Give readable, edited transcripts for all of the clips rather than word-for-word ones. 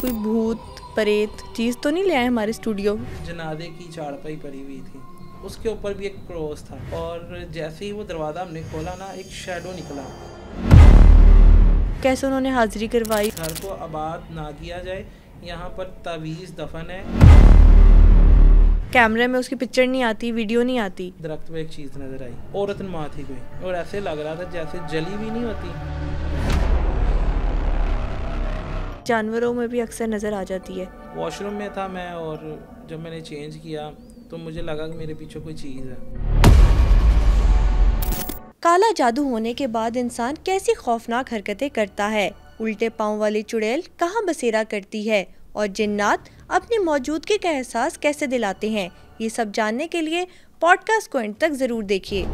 कोई भूत प्रेत चीज़ तो नहीं ले आए हमारे स्टूडियो? जनाजे की चारपाई पड़ी हुई थी, उसके ऊपर भी एक क्रॉस था और जैसे ही वो दरवाज़ा हमने खोला ना, एक शैडो निकला। कैसे उन्होंने हाजिरी करवाई? घर को आबाद ना किया जाए, यहाँ पर तावीज़ दफन है। कैमरे में उसकी पिक्चर नहीं आती, वीडियो नहीं आती। दरख्त पे एक चीज़ नज़र आई, औरत माँ थी कोई, और ऐसे लग रहा था जैसे जली भी नहीं होती। जानवरों में भी अक्सर नज़र आ जाती है। वॉशरूम में था मैं, और जब मैंने चेंज किया तो मुझे लगा कि मेरे पीछे कोई चीज़ है। काला जादू होने के बाद इंसान कैसी खौफनाक हरकतें करता है, उल्टे पाँव वाली चुड़ैल कहाँ बसेरा करती है और जिन्नात अपनी मौजूदगी का एहसास कैसे दिलाते हैं, ये सब जानने के लिए पॉडकास्ट को एंड तक जरूर देखिए।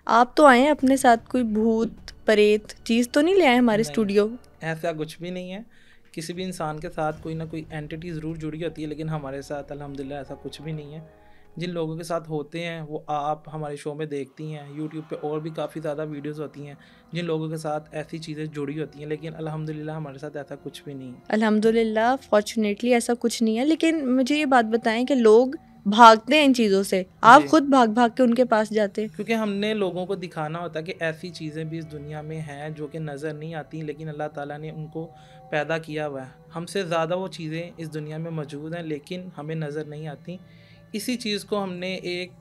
आप तो आए अपने साथ कोई भूत प्रेत चीज़ तो नहीं ले आए हमारे स्टूडियो? ऐसा कुछ भी नहीं है। किसी भी इंसान के साथ कोई ना कोई एंटिटी ज़रूर जुड़ी होती है, लेकिन हमारे साथ अल्हम्दुलिल्लाह ऐसा कुछ भी नहीं है। जिन लोगों के साथ होते हैं वो आप हमारे शो में देखती हैं, यूट्यूब पे और भी काफ़ी ज़्यादा वीडियोस होती हैं जिन लोगों के साथ ऐसी चीज़ें जुड़ी होती हैं, लेकिन अल्हम्दुलिल्लाह हमारे साथ ऐसा कुछ भी नहीं है। अल्हम्दुलिल्लाह फॉर्चुनेटली ऐसा कुछ नहीं है। लेकिन मुझे ये बात बताएं कि लोग भागते हैं इन चीज़ों से, आप खुद भाग भाग के उनके पास जाते हैं? क्योंकि हमने लोगों को दिखाना होता है कि ऐसी चीज़ें भी इस दुनिया में हैं जो कि नज़र नहीं आती, लेकिन अल्लाह ताला ने उनको पैदा किया हुआ है। हमसे ज़्यादा वो चीज़ें इस दुनिया में मौजूद हैं, लेकिन हमें नज़र नहीं आती। इसी चीज़ को हमने एक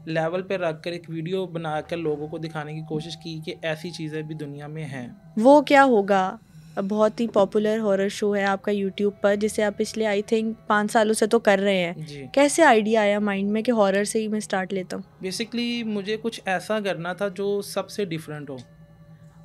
लेवल पे रख कर एक वीडियो बनाकर लोगों को दिखाने की कोशिश की कि ऐसी चीज़ें भी दुनिया में हैं। वो क्या होगा? अब बहुत ही पॉपुलर हॉरर शो है आपका यूट्यूब पर, जिसे आप पिछले आई थिंक 5 सालों से तो कर रहे हैं जी। कैसे आइडिया आया माइंड में कि हॉरर से ही मैं स्टार्ट लेता हूँ? बेसिकली मुझे कुछ ऐसा करना था जो सबसे डिफरेंट हो।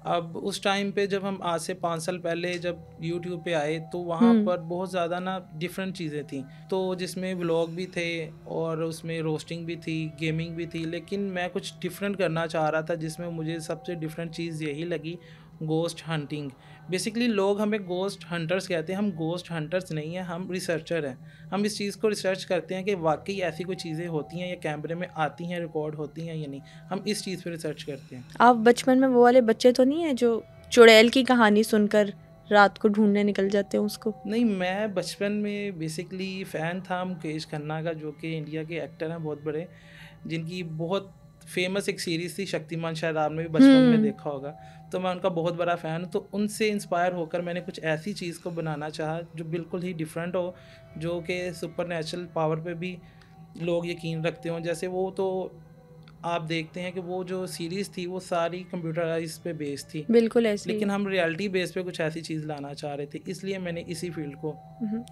अब उस टाइम पे जब हम आज से 5 साल पहले जब यूट्यूब पे आए तो वहाँ पर बहुत ज़्यादा ना डिफरेंट चीज़ें थी, तो जिसमें व्लॉग भी थे और उसमें रोस्टिंग भी थी, गेमिंग भी थी, लेकिन मैं कुछ डिफरेंट करना चाह रहा था जिसमें मुझे सबसे डिफरेंट चीज़ यही लगी, गोस्ट हंटिंग। बेसिकली लोग हमें गोस्ट हंटर्स कहते हैं, हम गोस्ट हंटर्स नहीं हैं, हम रिसर्चर हैं। हम इस चीज़ को रिसर्च करते हैं कि वाकई ऐसी कोई चीज़ें होती हैं या कैमरे में आती हैं, रिकॉर्ड होती हैं या नहीं। हम इस चीज़ पे रिसर्च करते हैं। आप बचपन में वो वाले बच्चे तो नहीं है जो चुड़ैल की कहानी सुनकर रात को ढूंढने निकल जाते हैं उसको? नहीं, मैं बचपन में बेसिकली फ़ैन था मुकेश खन्ना का, जो कि इंडिया के एक्टर हैं बहुत बड़े, जिनकी बहुत फेमस एक सीरीज़ थी शक्तिमान, शायद आपने भी बचपन में देखा होगा। तो मैं उनका बहुत बड़ा फ़ैन हूँ, तो उनसे इंस्पायर होकर मैंने कुछ ऐसी चीज़ को बनाना चाहा जो बिल्कुल ही डिफरेंट हो, जो कि सुपरनैचुरल पावर पे भी लोग यकीन रखते हों। जैसे वो तो आप देखते हैं कि वो जो सीरीज़ थी वो सारी कंप्यूटराइज पे बेस्ड थी, बिल्कुल ऐसे, लेकिन हम रियलिटी बेस पे कुछ ऐसी चीज़ लाना चाह रहे थे, इसलिए मैंने इसी फील्ड को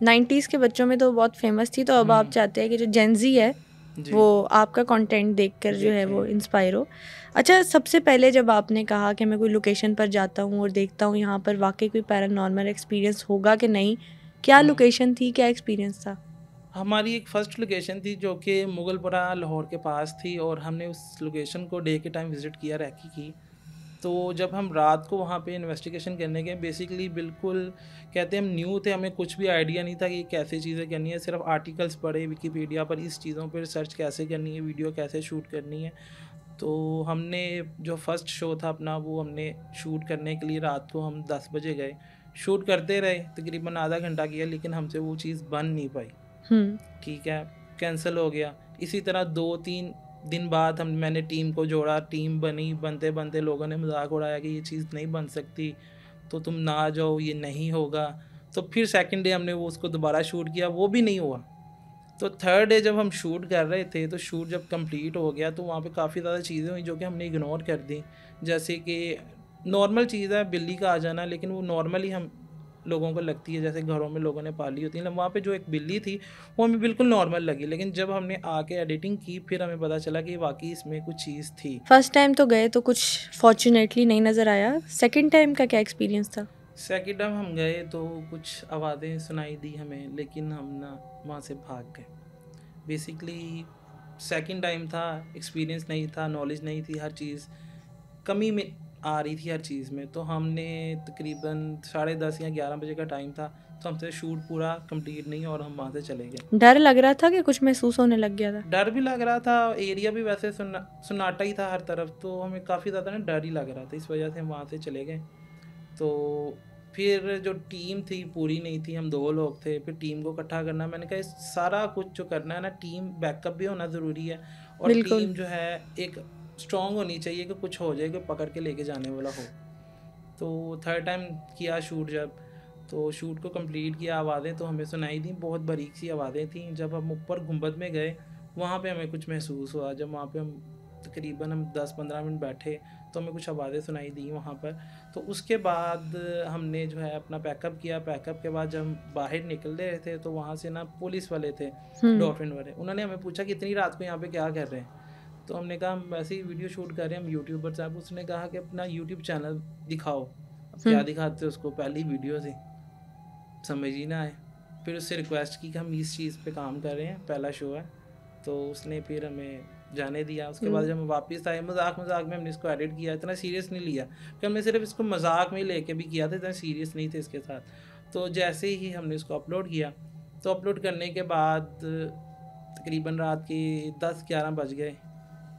90s के बच्चों में तो बहुत फेमस थी, तो अब आप चाहते हैं कि जो जेनजी है वो आपका कंटेंट देखकर जो है वो इंस्पायर हो। अच्छा, सबसे पहले जब आपने कहा कि मैं कोई लोकेशन पर जाता हूँ और देखता हूँ यहाँ पर वाकई कोई पैरानॉर्मल एक्सपीरियंस होगा कि नहीं, क्या लोकेशन थी, क्या एक्सपीरियंस था? हमारी एक फ़र्स्ट लोकेशन थी जो कि मुगलपुरा लाहौर के पास थी, और हमने उस लोकेशन को डे के टाइम विज़िट किया, रैकी की। तो जब हम रात को वहाँ पे इन्वेस्टिगेशन करने गए, बेसिकली बिल्कुल कहते हैं हम न्यू थे, हमें कुछ भी आइडिया नहीं था कि कैसे चीज़ें करनी है। सिर्फ आर्टिकल्स पढ़े विकीपीडिया पर, इस चीज़ों पर रिसर्च कैसे करनी है, वीडियो कैसे शूट करनी है। तो हमने जो फर्स्ट शो था अपना वो हमने शूट करने के लिए रात को हम 10 बजे गए, शूट करते रहे, तकरीबन आधा घंटा किया, लेकिन हमसे वो चीज़ बन नहीं पाई। ठीक है, कैंसिल हो गया। इसी तरह 2-3 दिन बाद मैंने टीम को जोड़ा, टीम बनी, बनते बनते लोगों ने मजाक उड़ाया कि ये चीज़ नहीं बन सकती, तो तुम ना आ जाओ, ये नहीं होगा। तो फिर सेकंड डे हमने वो उसको दोबारा शूट किया, वो भी नहीं हुआ। तो थर्ड डे जब हम शूट कर रहे थे, तो शूट जब कंप्लीट हो गया तो वहाँ पे काफ़ी ज़्यादा चीज़ें हुई जो कि हमने इग्नोर कर दी। जैसे कि नॉर्मल चीज़ है बिल्ली का आ जाना, लेकिन वो नॉर्मली हम लोगों को लगती है, जैसे घरों में लोगों ने पाली होती है। वहाँ पे जो एक बिल्ली थी वो हमें बिल्कुल नॉर्मल लगी, लेकिन जब हमने आके एडिटिंग की फिर हमें पता चला कि वाकई इसमें कुछ चीज़ थी। फर्स्ट टाइम तो गए तो कुछ फॉर्चुनेटली नहीं नज़र आया, सेकंड टाइम का क्या एक्सपीरियंस था? सेकंड टाइम हम गए तो कुछ आवाज़ें सुनाई दी हमें, लेकिन हम ना वहाँ से भाग गए। बेसिकली सेकंड टाइम था, एक्सपीरियंस नहीं था, नॉलेज नहीं थी, हर चीज़ कमी में आ रही थी हर चीज़ में। तो हमने तकरीबन 10:30 या 11 बजे का टाइम था, तो हमसे शूट पूरा कंप्लीट नहीं और हम वहाँ से चले गए। डर लग रहा था कि कुछ महसूस होने लग गया था? डर भी लग रहा था, एरिया भी वैसे सुनाटा ही था हर तरफ, तो हमें काफ़ी ज़्यादा ना डर ही लग रहा था, इस वजह से हम वहाँ से चले गए। तो फिर जो टीम थी पूरी नहीं थी, हम 2 लोग थे, फिर टीम को इकट्ठा करना, मैंने कहा सारा कुछ जो करना है ना, टीम बैकअप भी होना ज़रूरी है, और बिल्कुल। टीम जो है एक स्ट्रॉन्ग होनी चाहिए कि कुछ हो जाए, कि पकड़ के लेके जाने वाला हो। तो 3rd टाइम किया शूट जब, तो शूट को कंप्लीट किया, आवाज़ें तो हमें सुनाई दी, बहुत बारीक सी आवाज़ें थी। जब हम ऊपर गुंबद में गए, वहाँ पे हमें कुछ महसूस हुआ। जब वहाँ पे हम तकरीबन 10-15 मिनट बैठे, तो हमें कुछ आवाज़ें सुनाई दी वहाँ पर। तो उसके बाद हमने जो है अपना पैकअप किया। पैकअप के बाद जब हम बाहर निकल रहे थे, तो वहाँ से ना पुलिस वाले थे, डॉल्फिन वाले, उन्होंने हमें पूछा कि इतनी रात को यहाँ पे क्या कर रहे हैं। तो हमने कहा हम वैसे ही वीडियो शूट कर रहे हैं, हम यूट्यूबर साहब। उसने कहा कि अपना यूट्यूब चैनल दिखाओ। अब क्या दिखाते हो उसको, पहली वीडियो थी, समझ ही ना आए। फिर उससे रिक्वेस्ट की कि हम इस चीज़ पे काम कर रहे हैं, पहला शो है, तो उसने फिर हमें जाने दिया। उसके बाद जब हम वापस आए, मजाक में हमने इसको एडिट किया, इतना सीरियस नहीं लिया, कि हमने सिर्फ इसको मजाक में लेके भी किया था, इतना सीरियस नहीं थे इसके साथ। तो जैसे ही हमने इसको अपलोड किया, तो अपलोड करने के बाद तकरीबन रात के 10-11 बज गए,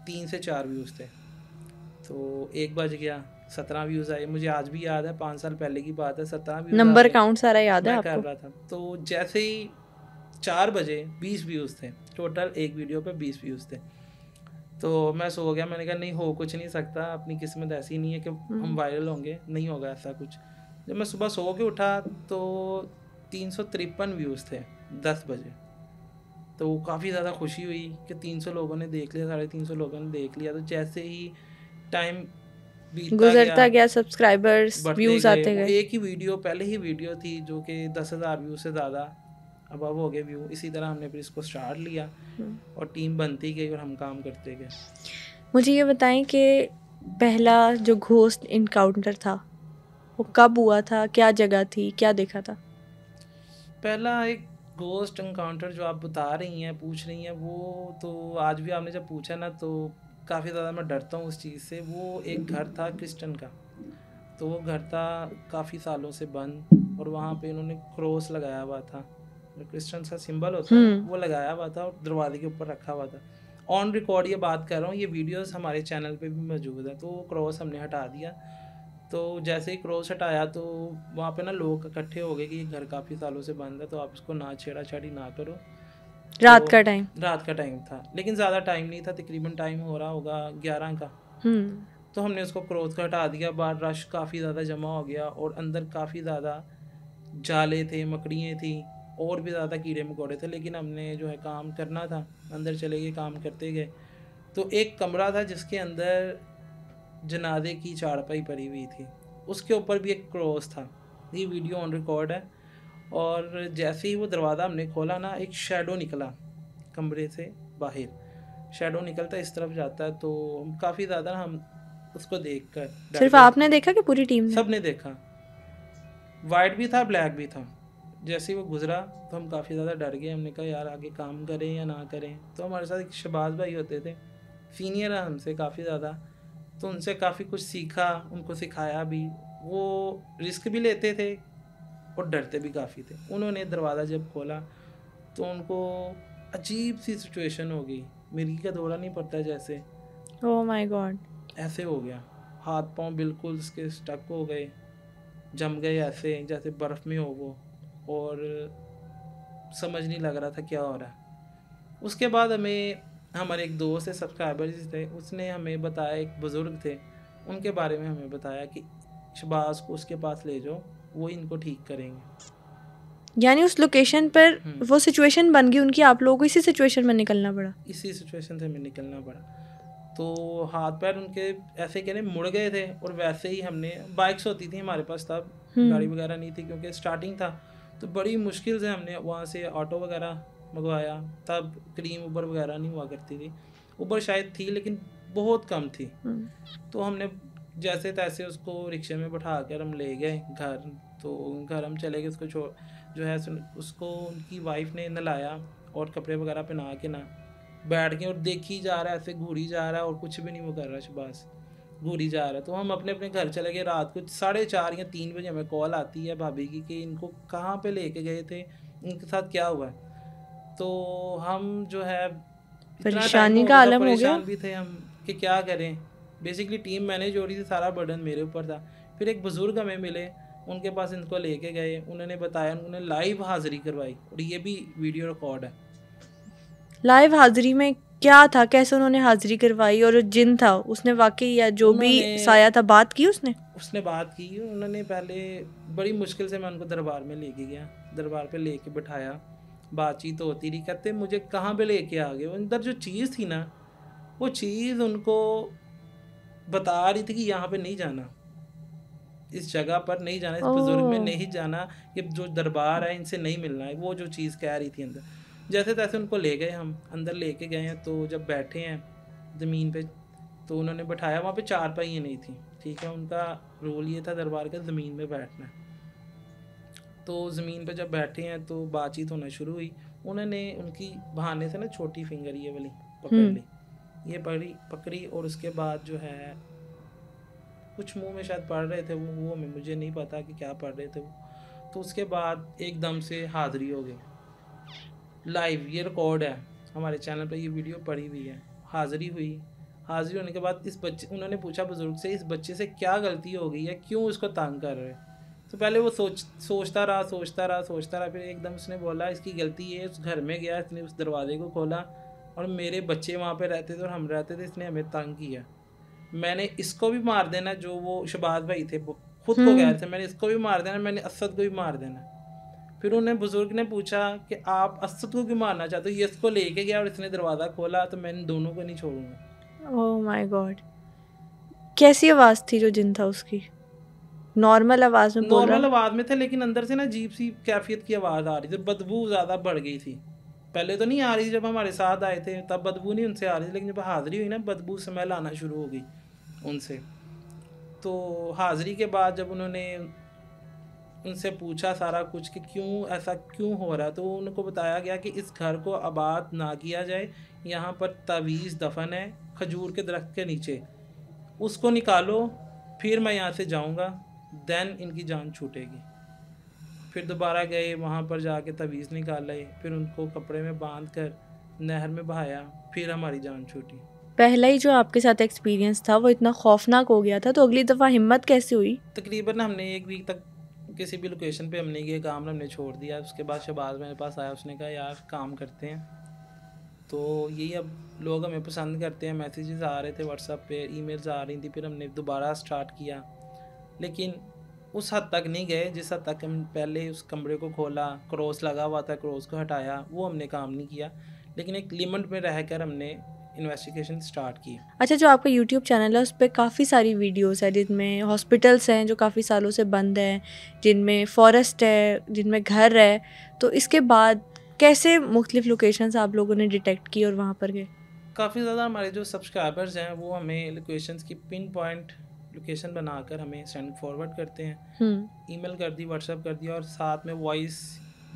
3 से 4 व्यूज़ थे। तो 1 बज गया, 17 व्यूज़ आए। मुझे आज भी याद है, 5 साल पहले की बात है, 17 व्यूज़ नंबर काउंट सारा याद है मैं आपको? कर रहा था। तो जैसे ही 4 बजे 20 व्यूज़ थे टोटल, एक वीडियो पे 20 व्यूज़ थे। तो मैं सो गया, मैंने कहा नहीं हो कुछ नहीं सकता, अपनी किस्मत ऐसी नहीं है कि हम वायरल होंगे, नहीं होगा ऐसा कुछ। जब मैं सुबह सो के उठा, तो 353 व्यूज़ थे 10 बजे। तो काफ़ी ज़्यादा खुशी हुई कि 300 लोगों ने देख लिया, 350 लोगों ने देख लिया। तो जैसे ही टाइम गुजरता गया, सब्सक्राइबर्स, व्यूज आते गए। एक ही वीडियो, पहले ही वीडियो थी जो कि 10,000 व्यू से ज़्यादा अब हो गए व्यू। इसी तरह हमने फिर इसको स्टार्ट लिया, और टीम बनती गई और हम काम करते गए। मुझे ये बताएं कि पहला जो घोस्ट इनकाउंटर था वो कब हुआ था, क्या जगह थी, क्या देखा था? पहला एक घोस्ट इनकाउंटर जो आप बता रही हैं, पूछ रही हैं, वो तो आज भी आपने जब पूछा ना, तो काफ़ी ज़्यादा मैं डरता हूँ उस चीज़ से। वो एक घर था क्रिश्चियन का, तो वो घर था काफ़ी सालों से बंद, और वहाँ पे उन्होंने क्रॉस लगाया हुआ था, जो क्रिश्चियन का सिंबल होता है वो लगाया हुआ था, और दरवाजे के ऊपर रखा हुआ था। ऑन रिकॉर्ड ये बात कर रहा हूँ, ये वीडियोस हमारे चैनल पे भी मौजूद है। तो क्रॉस हमने हटा दिया। तो जैसे ही क्रॉस हटाया, तो वहाँ पे ना लोग इकट्ठे हो गए कि ये घर काफ़ी सालों से बंद है, तो आप इसको ना छेड़ा-छाड़ी ना करो। रात का टाइम? रात का टाइम था, लेकिन ज़्यादा टाइम नहीं था, तकरीबन टाइम हो रहा होगा 11 का। तो हमने उसको क्रॉस का हटा दिया। बाहर रश काफ़ी ज़्यादा जमा हो गया, और अंदर काफ़ी ज़्यादा जाले थे, मकड़ियाँ थी, और भी ज़्यादा कीड़े मकोड़े थे। लेकिन हमने जो है काम करना था, अंदर चले गए, काम करते गए। तो एक कमरा था जिसके अंदर जनाजे की चारपाई पड़ी हुई थी, उसके ऊपर भी एक क्रॉस था। ये वीडियो ऑन रिकॉर्ड है। और जैसे ही वो दरवाज़ा हमने खोला ना, एक शैडो निकला कमरे से बाहर। शैडो निकलता इस तरफ जाता है, तो हम काफ़ी ज़्यादा हम उसको देख कर सिर्फ आपने देखा कि पूरी टीम ने? सब ने देखा, वाइट भी था, ब्लैक भी था। जैसे ही वो गुजरा, तो हम काफ़ी ज़्यादा डर गए। हमने कहा यार आगे काम करें या ना करें। तो हमारे साथ एक शहबाज भाई होते थे, सीनियर है हमसे काफ़ी ज़्यादा, तो उनसे काफ़ी कुछ सीखा, उनको सिखाया भी। वो रिस्क भी लेते थे और डरते भी काफ़ी थे। उन्होंने दरवाज़ा जब खोला, तो उनको अजीब सी सिचुएशन हो गई, मिर्गी का दौरा नहीं पड़ता जैसे, ओह माय गॉड, ऐसे हो गया। हाथ पांव बिल्कुल उसके स्टक हो गए, जम गए ऐसे जैसे बर्फ़ में हो वो, और समझ नहीं लग रहा था क्या हो रहा है। उसके बाद हमें हमारे एक दोस्त है, सब्सक्राइबर्स थे, उसने हमें बताया, एक बुज़ुर्ग थे, उनके बारे में हमें बताया कि शहबाज को उसके पास ले जाओ, वो इनको ठीक करेंगे। यानी उस लोकेशन पर वो सिचुएशन बन गई उनकी, आप लोगों को इसी सिचुएशन में निकलना पड़ा? इसी सिचुएशन से हमें निकलना पड़ा। तो हाथ पैर उनके ऐसे कहने मुड़ गए थे, और वैसे ही हमने, बाइक्स होती थी हमारे पास तब, गाड़ी वगैरह नहीं थी क्योंकि स्टार्टिंग था, तो बड़ी मुश्किल से हमने वहाँ से ऑटो वगैरह मंगवाया। तब क्रीम उबर वगैरह नहीं हुआ करती थी, उबर शायद थी लेकिन बहुत कम थी। तो हमने जैसे तैसे उसको रिक्शे में बैठा कर हम ले गए घर। तो घर हम चले गए, उसको जो है उसको उनकी वाइफ ने नहलाया और कपड़े वगैरह पहना के ना बैठ के, और देखी जा रहा है ऐसे, घूरी जा रहा है, और कुछ भी नहीं वो कर रहा, शहबाज घूरी जा रहा है। तो हम अपने अपने घर चले गए। रात को 4:30 या 3 बजे हमें कॉल आती है भाभी की कि इनको कहाँ पे लेके गए थे, इनके साथ क्या हुआ है। तो हम जो है परेशानी का आलम हो गया, परेशान भी थे हम कि क्या करें। बेसिकली टीम मैनेज हो रही थी, सारा बर्डन मेरे ऊपर था। फिर एक बुज़ुर्ग हमें मिले, उनके पास इनको लेके गए, उन्होंने बताया, उन्होंने लाइव हाज़िरी करवाई और ये भी वीडियो रिकॉर्ड है। लाइव हाज़िरी में क्या था, कैसे उन्होंने हाज़िरी करवाई, और जो जिन था उसने वाकई या जो भी साया था बात की उसने बात की। उन्होंने पहले बड़ी मुश्किल से मैं उनको दरबार में लेके गया, दरबार पे लेके बिठाया, बातचीत होती रही, कहते मुझे कहाँ पे लेके आ गए। अंदर जो चीज़ थी ना, वो चीज़ उनको बता रही थी कि यहाँ पे नहीं जाना, इस जगह पर नहीं जाना, इस बुजुर्ग में नहीं जाना, ये जो दरबार है इनसे नहीं मिलना है, वो जो चीज़ कह रही थी अंदर। जैसे तैसे उनको ले गए, हम अंदर लेके गए हैं। तो जब बैठे हैं ज़मीन पे, तो उन्होंने बैठाया, वहाँ पे चारपाई नहीं थी, ठीक है, उनका रोल ये था दरबार का ज़मीन में बैठना है। तो ज़मीन पे जब बैठे हैं तो बातचीत होना शुरू हुई। उन्होंने उनकी बहाने से ना छोटी फिंगर ये वाली पकड़ ली, ये पकड़ी और उसके बाद जो है कुछ मुंह में शायद पढ़ रहे थे वो मुझे नहीं पता कि क्या पढ़ रहे थे वो। तो उसके बाद एकदम से हाज़िरी हो गई लाइव, ये रिकॉर्ड है हमारे चैनल पर, ये वीडियो पड़ी हुई है। हाज़िरी हुई, हाज़िरी होने के बाद इस बच्चे, उन्होंने पूछा बुज़ुर्ग से, इस बच्चे से क्या गलती हो गई है, क्यों उसको तंग कर रहे। तो पहले वो सोचता रहा, फिर एकदम उसने बोला इसकी गलती है, उस घर में गया, इसने उस दरवाजे को खोला और मेरे बच्चे वहाँ पे रहते थे और हम रहते थे, इसने हमें तंग किया, मैंने इसको भी मार देना, जो वो शबाज भाई थे खुद को कह रहे थे, मैंने इसको भी मार देना, मैंने असद को भी मार देना। फिर उन्हें बुजुर्ग ने पूछा कि आप असद को क्यों मारना चाहते हो, ये इसको लेके गया और इसने दरवाज़ा खोला, तो मैं इन दोनों को नहीं छोड़ूंगा। Oh my God. कैसी आवाज़ थी जो जिन था उसकी? नॉर्मल आवाज़ में बोल रहा? नॉर्मल आवाज़ में थे, लेकिन अंदर से ना अजीब सी कैफियत की आवाज़ आ रही थी, बदबू ज़्यादा बढ़ गई थी। पहले तो नहीं आ रही थी, जब हमारे साथ आए थे तब बदबू नहीं उनसे आ रही थी, लेकिन जब हाज़िरी हुई ना, बदबू स्मेल आना शुरू हो गई उनसे। तो हाज़िरी के बाद जब उन्होंने उनसे पूछा सारा कुछ कि क्यों ऐसा क्यों हो रहा है, तो उनको बताया गया कि इस घर को आबाद ना किया जाए, यहाँ पर तावीज़ दफन है खजूर के दरख्त के नीचे, उसको निकालो, फिर मैं यहाँ से जाऊँगा, देन इनकी जान छूटेगी। फिर दोबारा गए, वहाँ पर जाके तावीज़ निकाले, फिर उनको कपड़े में बांध कर नहर में बहाया, फिर हमारी जान छूटी। पहला ही जो आपके साथ एक्सपीरियंस था वो इतना खौफनाक हो गया था, तो अगली दफ़ा हिम्मत कैसे हुई? तकरीबन हमने 1 वीक तक किसी भी लोकेशन पे हमने ये काम हमने छोड़ दिया। उसके बाद शहबाज मेरे पास आया, उसने कहा यार काम करते हैं, तो यही अब लोग हमें पसंद करते हैं, मैसेजेस आ रहे थे व्हाट्सएप पे, ईमेल्स आ रही थी, फिर हमने दोबारा स्टार्ट किया, लेकिन उस हद तक नहीं गए जिस हद तक हम पहले उस कमरे को खोला, क्रॉस लगा हुआ था, क्रॉस को हटाया, वो हमने काम नहीं किया, लेकिन एक लिमिट में रहकर हमने इन्वेस्टिगेशन स्टार्ट की। अच्छा, जो आपका यूट्यूब चैनल है उस पर काफ़ी सारी वीडियोस है जिनमें हॉस्पिटल्स हैं जो काफ़ी सालों से बंद हैं, जिनमें फॉरेस्ट है, जिनमें घर है, तो इसके बाद कैसे मुख्तलिफ लोकेशंस आप लोगों ने डिटेक्ट की और वहाँ पर गए? काफ़ी ज़्यादा हमारे जो सब्सक्राइबर्स हैं वो हमें लोकेशंस की पिन पॉइंट लोकेशन बनाकर हमें सेंड फॉरवर्ड करते हैं, ईमेल कर दी, व्हाट्सएप कर दिया, और साथ में वॉइस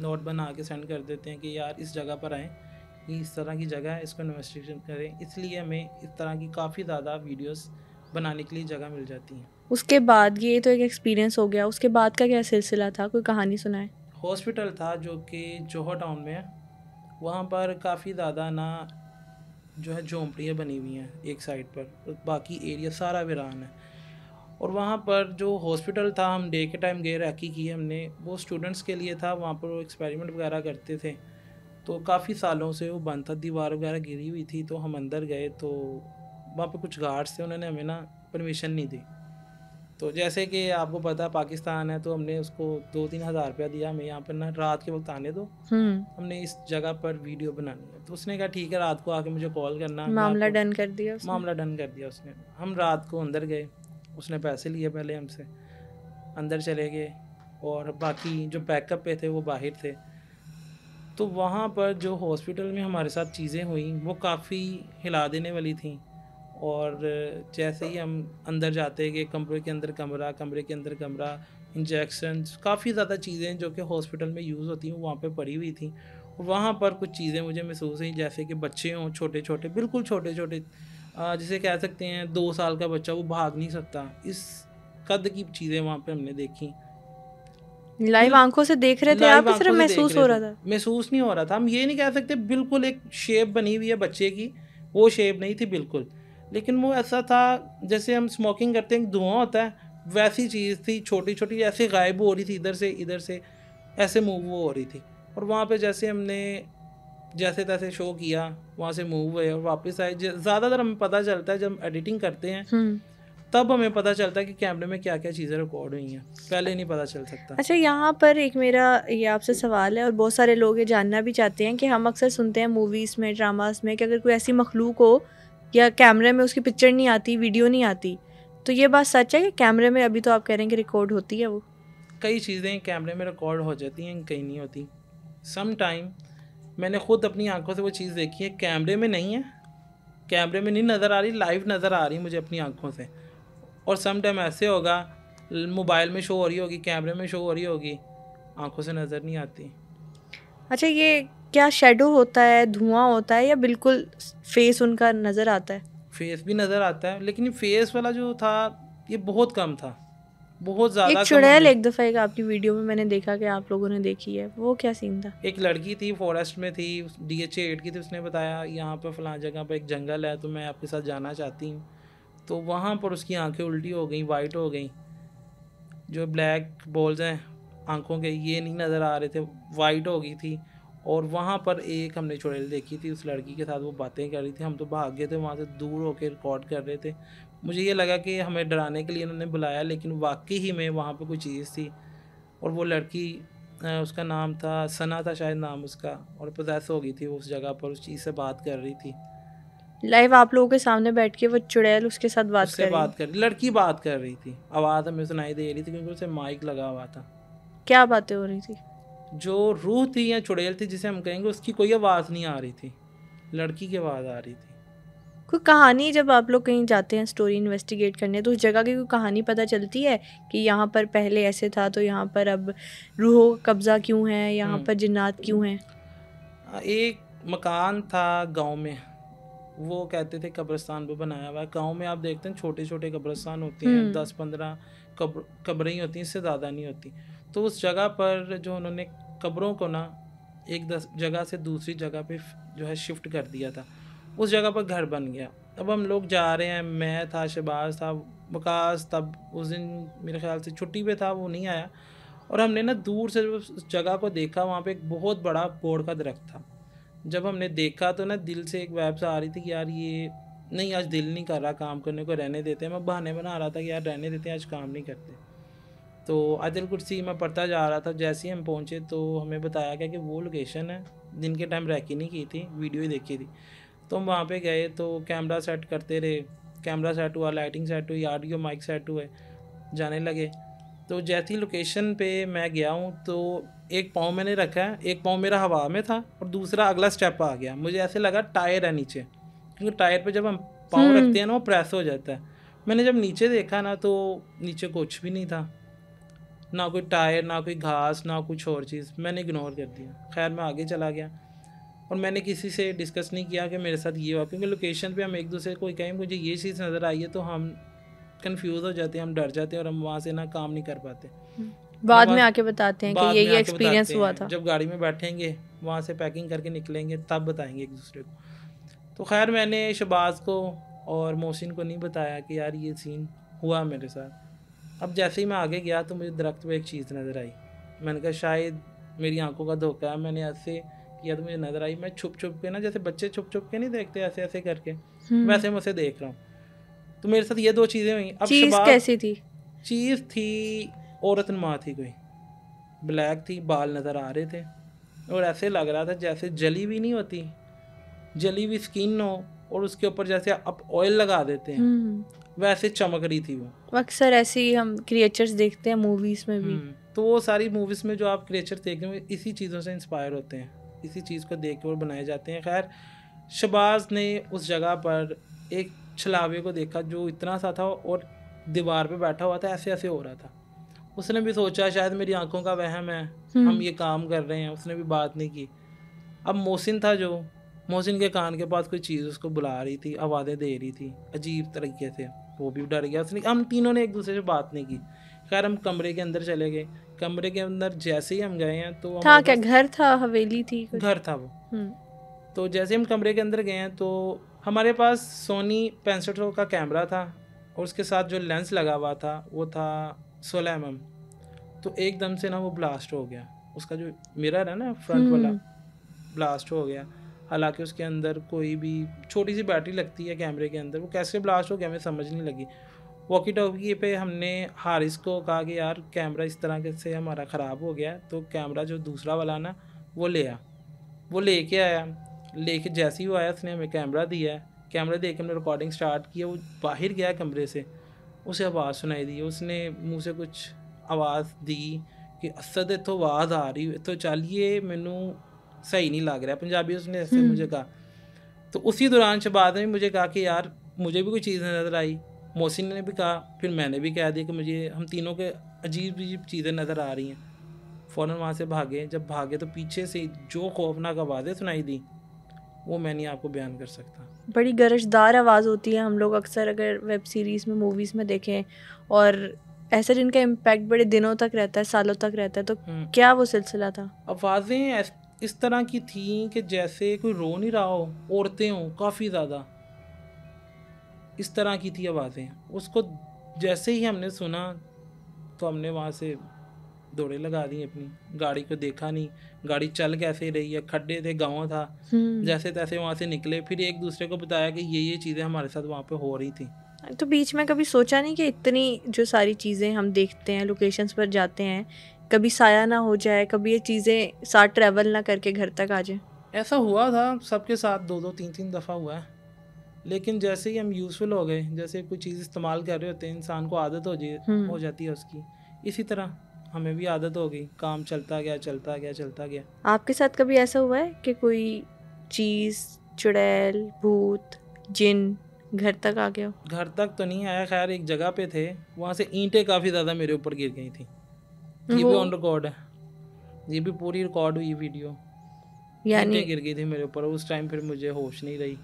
नोट बना के सेंड कर देते हैं कि यार इस जगह पर आएँ, ये इस तरह की जगह है, इसको इन्वेस्टिगेशन करें। इसलिए हमें इस तरह की काफ़ी ज़्यादा वीडियोस बनाने के लिए जगह मिल जाती हैं। उसके बाद ये तो एक एक्सपीरियंस हो गया, उसके बाद का क्या सिलसिला था, कोई कहानी सुनाए? हॉस्पिटल था जो कि जोहर टाउन में है, वहाँ पर काफ़ी ज़्यादा ना जो है झोंपड़ियाँ बनी हुई हैं एक साइड पर, बाकी एरिया सारा वीरान है। और वहाँ पर जो हॉस्पिटल था, हम डे के टाइम गए, रैकी की हमने, वो स्टूडेंट्स के लिए था, वहाँ पर वो एक्सपेरिमेंट वगैरह करते थे, तो काफ़ी सालों से वो बंद था, दीवार वगैरह गिरी हुई थी। तो हम अंदर गए तो वहाँ पे कुछ गार्ड्स थे, उन्होंने हमें ना परमिशन नहीं दी। तो जैसे कि आपको पता पाकिस्तान है, तो हमने उसको 2-3 हज़ार रुपया दिया, हमें यहाँ पर ना रात के वक्त आने दो, हमने इस जगह पर वीडियो बनानी है। तो उसने कहा ठीक है, रात को आके मुझे कॉल करना। मामला डन कर दिया उसने। हम रात को अंदर गए, उसने पैसे लिए पहले हमसे, अंदर चले गए, और बाकी जो बैकअप पे थे वो बाहर थे। तो वहाँ पर जो हॉस्पिटल में हमारे साथ चीज़ें हुई वो काफ़ी हिला देने वाली थी। और जैसे ही हम अंदर जाते गए, कमरे के अंदर कमरा, इंजेक्शन, काफ़ी ज़्यादा चीज़ें जो कि हॉस्पिटल में यूज़ होती हैं वहाँ पे पड़ी हुई थी। और वहाँ पर कुछ चीज़ें मुझे महसूस हुई, जैसे कि बच्चे हों छोटे बिल्कुल छोटे, जिसे कह सकते हैं 2 साल का बच्चा, वो भाग नहीं सकता, इस कद की चीज़ें वहाँ पर हमने देखी। लाइव आंखों से देख रहे थे आप, सिर्फ महसूस हो रहा था? महसूस नहीं हो रहा था, हम ये नहीं कह सकते बिल्कुल एक शेप बनी हुई है बच्चे की, वो शेप नहीं थी बिल्कुल, लेकिन वो ऐसा था जैसे हम स्मोकिंग करते हैं, धुआं होता है, वैसी चीज़ थी, छोटी छोटी ऐसे गायब हो रही थी, इधर से ऐसे मूव हो रही थी। और वहाँ पे जैसे हमने जैसे तैसे शो किया, वहाँ से मूव हुए और वापस आए। ज़्यादातर हमें पता चलता है जब एडिटिंग करते हैं तब हमें पता चलता है कि कैमरे में क्या क्या चीज़ें रिकॉर्ड हुई हैं, पहले नहीं पता चल सकता। अच्छा, यहाँ पर एक मेरा ये आपसे सवाल है और बहुत सारे लोग ये जानना भी चाहते हैं कि हम अक्सर सुनते हैं मूवीज़ में, ड्रामास में कि अगर कोई ऐसी मखलूक हो या कैमरे में उसकी पिक्चर नहीं आती, वीडियो नहीं आती, तो ये बात सच है कि कैमरे में अभी तो आप कह रहे हैं कि रिकॉर्ड होती है? वो कई चीज़ें कैमरे में रिकॉर्ड हो जाती हैं, कहीं नहीं होती। सम टाइम मैंने खुद अपनी आंखों से वो चीज़ देखी है, कैमरे में नहीं है, कैमरे में नहीं नज़र आ रही, लाइव नज़र आ रही मुझे अपनी आंखों से। और सम टाइम ऐसे होगा मोबाइल में शो हो रही होगी, कैमरे में शो हो रही होगी, आंखों से नज़र नहीं आती। अच्छा, ये क्या शेडो होता है, धुआं होता है, या बिल्कुल फेस उनका नज़र आता है? फेस भी नज़र आता है, लेकिन फेस वाला जो था ये बहुत कम था, बहुत ज़्यादा। एक चुड़ैल एक दफ़ा एक आपकी वीडियो में मैंने देखा कि आप लोगों ने देखी है, वो क्या सीन था? एक लड़की थी, फॉरेस्ट में थी, DHA 8 की थी, उसने बताया यहाँ पर फ़लाँ जगह पर एक जंगल है तो मैं आपके साथ जाना चाहती हूँ। तो वहाँ पर उसकी आंखें उल्टी हो गई, वाइट हो गई, जो ब्लैक बॉल्स हैं आंखों के ये नहीं नज़र आ रहे थे, वाइट हो गई थी। और वहाँ पर एक हमने चुड़ैल देखी थी, उस लड़की के साथ वो बातें कर रही थी, हम तो भाग गए थे वहाँ से, दूर होकर रिकॉर्ड कर रहे थे। मुझे ये लगा कि हमें डराने के लिए उन्होंने बुलाया, लेकिन वाकई ही में वहाँ पर कोई चीज़ थी। और वो लड़की, उसका नाम था सना था शायद नाम उसका, और पोजेस हो गई थी उस जगह पर, उस चीज़ से बात कर रही थी लाइव आप लोगों के सामने बैठ के वो चुड़ैल उसके साथ बात कर रही? लड़की बात कर रही थी, आवाज़ हमें सुनाई दे रही थी क्योंकि उसे माइक लगा हुआ था। क्या बातें हो रही थी? जो रूह थी या चुड़ैल थी जिसे हम कहेंगे, उसकी कोई आवाज़ नहीं आ रही थी, लड़की की आवाज़ आ रही थी। कोई कहानी, जब आप लोग कहीं जाते हैं स्टोरी इन्वेस्टिगेट करने, तो उस जगह की कोई कहानी पता चलती है कि यहाँ पर पहले ऐसे था तो यहाँ पर अब रूहों का कब्ज़ा क्यों है, यहाँ पर जिन्नात क्यों हैं? एक मकान था गांव में, वो कहते थे कब्रिस्तान पे बनाया हुआ है। गांव में आप देखते हैं छोटे छोटे कब्रिस्तान होते हैं, 10-15 कब्रें ही होती हैं, इससे ज़्यादा नहीं होती। तो उस जगह पर जो उन्होंने कब्रों को ना एक जगह से दूसरी जगह पे जो है शिफ्ट कर दिया था, उस जगह पर घर बन गया। अब हम लोग जा रहे हैं, मैं था, शहबाज था, वकास तब उस दिन मेरे ख्याल से छुट्टी पे था, वो नहीं आया। और हमने ना दूर से उस जगह को देखा, वहाँ पे एक बहुत बड़ा बोड़ का दरख्त था। जब हमने देखा तो ना दिल से एक वैब सा आ रही थी कि यार ये नहीं, आज दिल नहीं कर रहा काम करने को, रहने देते हैं। मैं बहाने बना रहा था कि यार रहने देते हैं, आज काम नहीं करते। तो आयतुल कुर्सी मैं पढ़ता जा रहा था, जैसे ही हम पहुँचे तो हमें बताया गया कि वो लोकेशन है। दिन के टाइम रैकी नहीं की थी, वीडियो ही देखी थी। तो हम वहाँ पे गए तो कैमरा सेट करते रहे, कैमरा सेट हुआ, लाइटिंग सेट हुई, ऑडियो माइक सेट हुए, जाने लगे। तो जैसी लोकेशन पे मैं गया हूँ तो एक पाँव मैंने रखा है, एक पाँव मेरा हवा में था और दूसरा अगला स्टेप आ गया। मुझे ऐसे लगा टायर है नीचे, क्योंकि टायर पे जब हम पाँव रखते हैं ना वो प्रेस हो जाता है। मैंने जब नीचे देखा ना तो नीचे कुछ भी नहीं था, ना कोई टायर, ना कोई घास, ना कुछ और चीज़। मैंने इग्नोर कर दिया, खैर मैं आगे चला गया। और मैंने किसी से डिस्कस नहीं किया कि मेरे साथ ये हुआ, क्योंकि लोकेशन पे हम एक दूसरे को कहें मुझे ये चीज़ नज़र आई है तो हम कंफ्यूज हो जाते हैं, हम डर जाते हैं और हम वहाँ से ना काम नहीं कर पाते। बाद में आके बताते हैं कि ये एक्सपीरियंस हुआ था। जब गाड़ी में बैठेंगे, वहाँ से पैकिंग करके निकलेंगे, तब बताएंगे एक दूसरे को। तो खैर मैंने शहबाज को और मोहसिन को नहीं बताया कि यार ये सीन हुआ मेरे साथ। अब जैसे ही मैं आगे गया तो मुझे दरख्त पर एक चीज़ नज़र आई। मैंने कहा शायद मेरी आंखों का धोखा है, मैंने ऐसे किया तो मुझे नज़र आई। मैं छुप छुप के ना, जैसे बच्चे छुप छुप के नहीं देखते ऐसे ऐसे करके, वैसे मैं उसे देख रहा हूँ। तो मेरे साथ ये दो चीज़ें हुई। अब चीज़ कैसी थी? चीज़ थी औरत नुमा थी, कोई ब्लैक थी, बाल नज़र आ रहे थे और ऐसे लग रहा था जैसे जली हुई नहीं होती, जली हुई स्किन हो और उसके ऊपर जैसे आप ऑयल लगा देते हैं, वैसे चमक रही थी वो। अक्सर ऐसे ही हम क्रिएचर्स देखते हैं मूवीज़ में भी। तो वो सारी मूवीज़ में जो आप क्रिएचर देखते हैं इसी चीज़ों से इंस्पायर होते हैं, इसी चीज़ को देख कर बनाए जाते हैं। खैर शहबाज ने उस जगह पर एक छलावे को देखा जो इतना सा था और दीवार पे बैठा हुआ था, ऐसे ऐसे हो रहा था। उसने भी सोचा शायद मेरी आंखों का वहम है, हम ये काम कर रहे हैं, उसने भी बात नहीं की। अब मोहसिन था, जो मोहसिन के कान के पास कोई चीज़ उसको बुला रही थी, आवाज़ें दे रही थी अजीब तरीके से, वो भी डर गया। उसने, हम तीनों ने एक दूसरे से बात नहीं की। खैर हम कमरे के अंदर चले गए। कमरे के अंदर जैसे ही हम गए हैं तो था क्या, घर था, हवेली थी? घर था वो। तो जैसे हम कमरे के अंदर गए हैं तो हमारे पास सोनी 6500 का कैमरा था और उसके साथ जो लेंस लगा हुआ था वो था 16 mm। तो एकदम से ना वो ब्लास्ट हो गया, उसका जो मिरर है ना फ्रंट वाला ब्लास्ट हो गया। हालांकि उसके अंदर कोई भी छोटी सी बैटरी लगती है कैमरे के अंदर, वो कैसे ब्लास्ट हो गया हमें समझ नहीं लगी। वॉकी टॉकी पे हमने हारिस को कहा कि यार कैमरा इस तरह से हमारा ख़राब हो गया, तो कैमरा जो दूसरा वाला ना वो ले आ। वो लेके आया, लेके जैसे ही वो आया उसने हमें कैमरा दिया। कैमरा दे के हमने रिकॉर्डिंग स्टार्ट किया। वो बाहर गया कमरे से, उसे आवाज़ सुनाई दी, उसने मुंह से कुछ आवाज़ दी कि असद तो आवाज़ आ रही तो चलिए मैनू सही नहीं लग रहा, पंजाबी उसने ऐसे मुझे कहा। तो उसी दौरान शबाद ने मुझे कहा कि यार मुझे भी कोई चीज़ नज़र आई, मोहसिन ने भी कहा, फिर मैंने भी कह दिया कि मुझे हम तीनों के अजीब अजीब चीज़ें नज़र आ रही हैं। फ़ौरन वहाँ से भागे। जब भागे तो पीछे से जो खौफनाक आवाज़ें सुनाई दी वो मैं नहीं आपको बयान कर सकता। बड़ी गरजदार आवाज़ होती है, हम लोग अक्सर अगर वेब सीरीज़ में मूवीज़ में देखें, और ऐसा जिनका इम्पैक्ट बड़े दिनों तक रहता है, सालों तक रहता है। तो क्या वो सिलसिला था? आवाज़ें इस तरह की थी कि जैसे कोई रो नहीं रहा हो, औरतें हों काफ़ी ज़्यादा, इस तरह की थी आवाज़ें। उसको जैसे ही हमने सुना तो हमने वहाँ से दौड़े लगा दी अपनी, गाड़ी को देखा नहीं, गाड़ी चल कैसे रही है, खड्डे थे, गाँव था, जैसे तैसे वहाँ से निकले। फिर एक दूसरे को बताया कि ये चीज़ें हमारे साथ वहाँ पे हो रही थी। तो बीच में कभी सोचा नहीं कि इतनी जो सारी चीज़ें हम देखते हैं, लोकेशंस पर जाते हैं, कभी साया ना हो जाए, कभी ये चीज़ें साथ ट्रैवल ना करके घर तक आ जाए? ऐसा हुआ था सबके साथ, 2-2 3-3 दफ़ा हुआ है। लेकिन जैसे ही हम यूज़फुल हो गए, जैसे कोई चीज़ इस्तेमाल कर रहे होते हैं, इंसान को आदत हो जाती है उसकी, इसी तरह हमें भी आदत हो गई, काम चलता गया चलता गया चलता गया। आपके साथ कभी ऐसा हुआ है कि कोई चीज़, चुड़ैल, भूत, जिन घर तक आ गया हो? घर तक तो नहीं आया, खैर एक जगह पे थे, वहाँ से ईंटें काफ़ी ज़्यादा मेरे ऊपर गिर गई थी। ये भी ऑन रिकॉर्ड है, ये भी पूरी रिकॉर्ड हुई वीडियो। ईंटें गिर गई थी मेरे ऊपर। उस टाइम फिर मुझे होश नहीं रही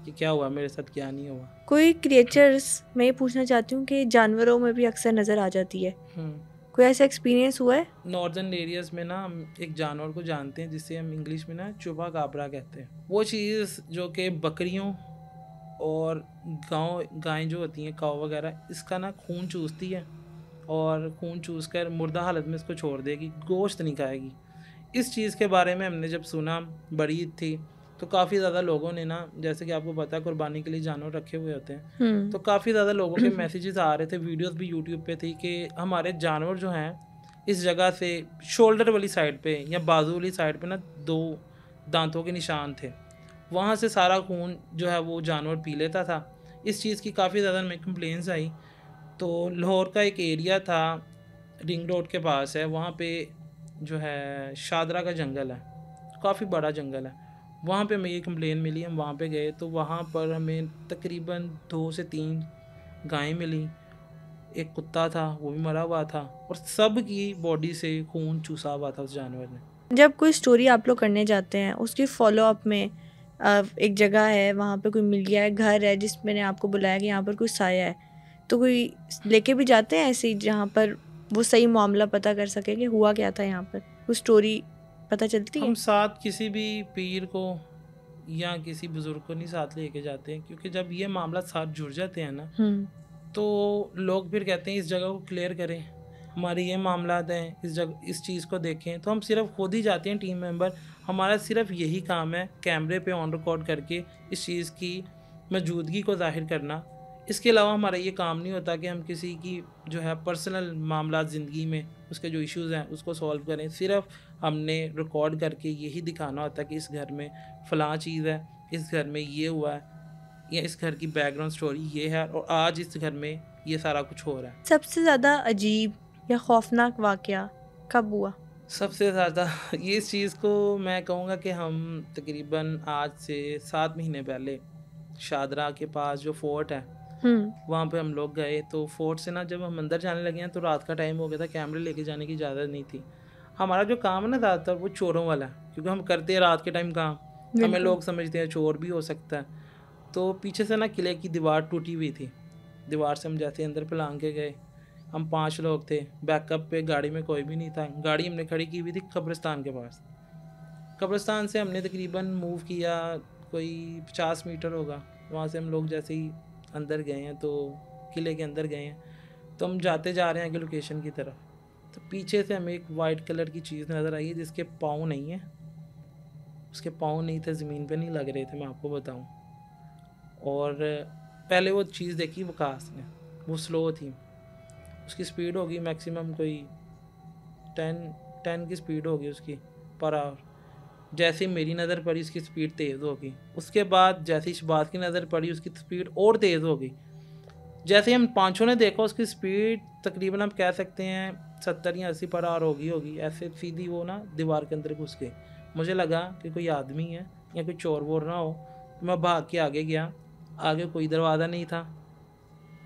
कि क्या हुआ मेरे साथ, क्या नहीं हुआ। कोई क्रिएचर्स, मैं ये पूछना चाहती हूँ कि जानवरों में भी अक्सर नज़र आ जाती है, कोई ऐसा एक्सपीरियंस हुआ है? नॉर्दर्न एरियाज़ में ना हम एक जानवर को जानते हैं जिसे हम इंग्लिश में ना चुपा काबरा कहते हैं। वो चीज़ जो कि बकरियों और गाय जो होती हैं, काव वगैरह, इसका ना खून चूसती है और खून चूस कर मुर्दा हालत में इसको छोड़ देगी, गोश्त नहीं खाएगी। इस चीज़ के बारे में हमने जब सुना, बड़ी थी, तो काफ़ी ज़्यादा लोगों ने ना, जैसे कि आपको पता है कुर्बानी के लिए जानवर रखे हुए होते हैं, तो काफ़ी ज़्यादा लोगों के मैसेजेस आ रहे थे, वीडियोस भी यूट्यूब पे थी कि हमारे जानवर जो हैं इस जगह से शोल्डर वाली साइड पे या बाजू वाली साइड पे ना 2 दांतों के निशान थे, वहाँ से सारा खून जो है वो जानवर पी लेता था। इस चीज़ की काफ़ी ज़्यादा हमें कंप्लेंट्स आई। तो लाहौर का एक एरिया था, रिंग रोड के पास है, वहाँ पे जो है शादरा का जंगल है, काफ़ी बड़ा जंगल है। वहाँ पे हमें ये कंप्लेन मिली, हम वहाँ पे गए तो वहाँ पर हमें तकरीबन 2 से 3 गायें मिली, एक कुत्ता था वो भी मरा हुआ था, और सब की बॉडी से खून चूसा हुआ था उस जानवर ने। जब कोई स्टोरी आप लोग करने जाते हैं, उसकी फॉलोअप में एक जगह है, वहाँ पे कोई मिल गया है, घर है जिस मैंने आपको बुलाया कि यहाँ पर कोई साया है, तो कोई लेके भी जाते हैं ऐसे ही जहाँ पर वो सही मामला पता कर सके कि हुआ क्या था यहाँ पर, वो स्टोरी पता चलती है? हम साथ किसी भी पीर को या किसी बुज़ुर्ग को नहीं साथ लेके जाते हैं, क्योंकि जब ये मामला साथ जुड़ जाते हैं ना, तो लोग फिर कहते हैं इस जगह को क्लियर करें, हमारे ये मामला हैं, इस चीज़ को देखें। तो हम सिर्फ खुद ही जाते हैं, टीम मेंबर, हमारा सिर्फ यही काम है कैमरे पे ऑन रिकॉर्ड करके इस चीज़ की मौजूदगी को ज़ाहिर करना। इसके अलावा हमारा ये काम नहीं होता कि हम किसी की जो है पर्सनल मामला ज़िंदगी में उसके जो इश्यूज़ हैं उसको सॉल्व करें। सिर्फ हमने रिकॉर्ड करके यही दिखाना होता है कि इस घर में फ़लाँ चीज़ है, इस घर में ये हुआ है, या इस घर की बैकग्राउंड स्टोरी ये है, और आज इस घर में ये सारा कुछ हो रहा है। सबसे ज़्यादा अजीब या खौफनाक वाक़या कब हुआ? सबसे ज़्यादा ये इस चीज़ को मैं कहूँगा कि हम तकरीबन आज से 7 महीने पहले शादरा के पास जो फोर्ट है वहाँ पे हम लोग गए। तो फोर्ट से ना जब हम अंदर जाने लगे हैं तो रात का टाइम हो गया था, कैमरे लेके जाने की इजाज़त नहीं थी। हमारा जो काम है ना ज़्यादातर वो चोरों वाला है, क्योंकि हम करते हैं रात के टाइम काम, हमें लोग समझते हैं चोर भी हो सकता है। तो पीछे से ना किले की दीवार टूटी हुई थी, दीवार से हम जैसे अंदर फैलांग के गए। हम 5 लोग थे, बैकअप पे गाड़ी में कोई भी नहीं था, गाड़ी हमने खड़ी की हुई थी कब्रिस्तान के पास। कब्रिस्तान से हमने तकरीबन मूव किया कोई 50 मीटर होगा, वहाँ से हम लोग जैसे ही अंदर गए हैं तो किले के अंदर गए हैं। तो हम जाते जा रहे हैं आगे लोकेशन की तरफ, तो पीछे से हमें एक वाइट कलर की चीज़ नज़र आई है जिसके पाँव नहीं है, उसके पाँव नहीं थे, ज़मीन पे नहीं लग रहे थे, मैं आपको बताऊं। और पहले वो चीज़ देखी वकास ने, वो स्लो थी, उसकी स्पीड होगी मैक्सिमम कोई 10 की स्पीड होगी उसकी पर आवर। जैसे मेरी नज़र पड़ी उसकी स्पीड तेज़ होगी, उसके बाद जैसे शहबाज की नज़र पड़ी उसकी स्पीड और तेज़ होगी। जैसे हम पांचों ने देखा उसकी स्पीड तकरीबन हम कह सकते हैं 70 या 80 पर आवर होगी। ऐसे सीधी वो ना दीवार के अंदर घुस गई। मुझे लगा कि कोई आदमी है या कोई चोर वोर ना हो, तो मैं भाग के आगे गया। आगे कोई दरवाज़ा नहीं था,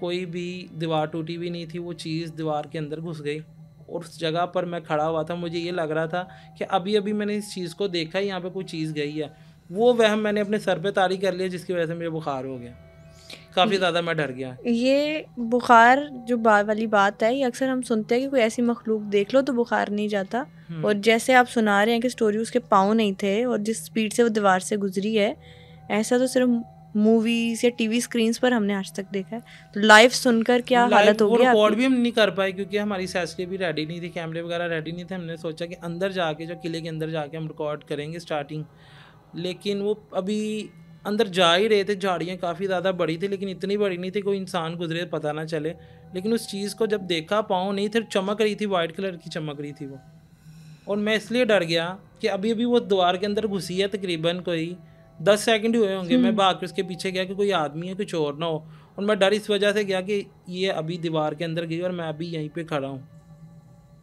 कोई भी दीवार टूटी भी नहीं थी, वो चीज़ दीवार के अंदर घुस गई। और उस जगह पर मैं खड़ा हुआ था, मुझे ये लग रहा था कि अभी अभी मैंने इस चीज़ को देखा, यहाँ पे कोई चीज़ गई है। वो वहम मैंने अपने सर पे तारी कर लिया, जिसकी वजह से मुझे बुखार हो गया, काफ़ी ज़्यादा मैं डर गया। ये बुखार जो वाली बात है, ये अक्सर हम सुनते हैं कि कोई ऐसी मखलूक देख लो तो बुखार नहीं जाता। और जैसे आप सुना रहे हैं कि स्टोरी, उसके पाँव नहीं थे और जिस स्पीड से वो दीवार से गुजरी है, ऐसा तो सिर्फ मूवीज या टीवी स्क्रीन्स पर हमने आज तक देखा है। तो लाइव सुनकर क्या हालत होगी? रिकॉर्ड भी हम नहीं कर पाए क्योंकि हमारी सेस्टी भी रेडी नहीं थी, कैमरे वगैरह रेडी नहीं थे। हमने सोचा कि अंदर जाके, जो किले के अंदर जाके हम रिकॉर्ड करेंगे स्टार्टिंग, लेकिन वो अभी अंदर जा ही रहे थे। झाड़ियाँ काफ़ी ज़्यादा बड़ी थी, लेकिन इतनी बड़ी नहीं थी कोई इंसान गुजरे पता ना चले। लेकिन उस चीज़ को जब देखा, पाँव नहीं थे, चमक रही थी, वाइट कलर की चमक रही थी वो। और मैं इसलिए डर गया कि अभी अभी वो द्वार के अंदर घुसी है, तकरीबन कोई 10 सेकंड हुए होंगे। मैं भाग के उसके पीछे गया कि कोई आदमी है, कुछ और ना हो। और मैं डर इस वजह से गया कि ये अभी दीवार के अंदर गई और मैं अभी यहीं पे खड़ा हूँ।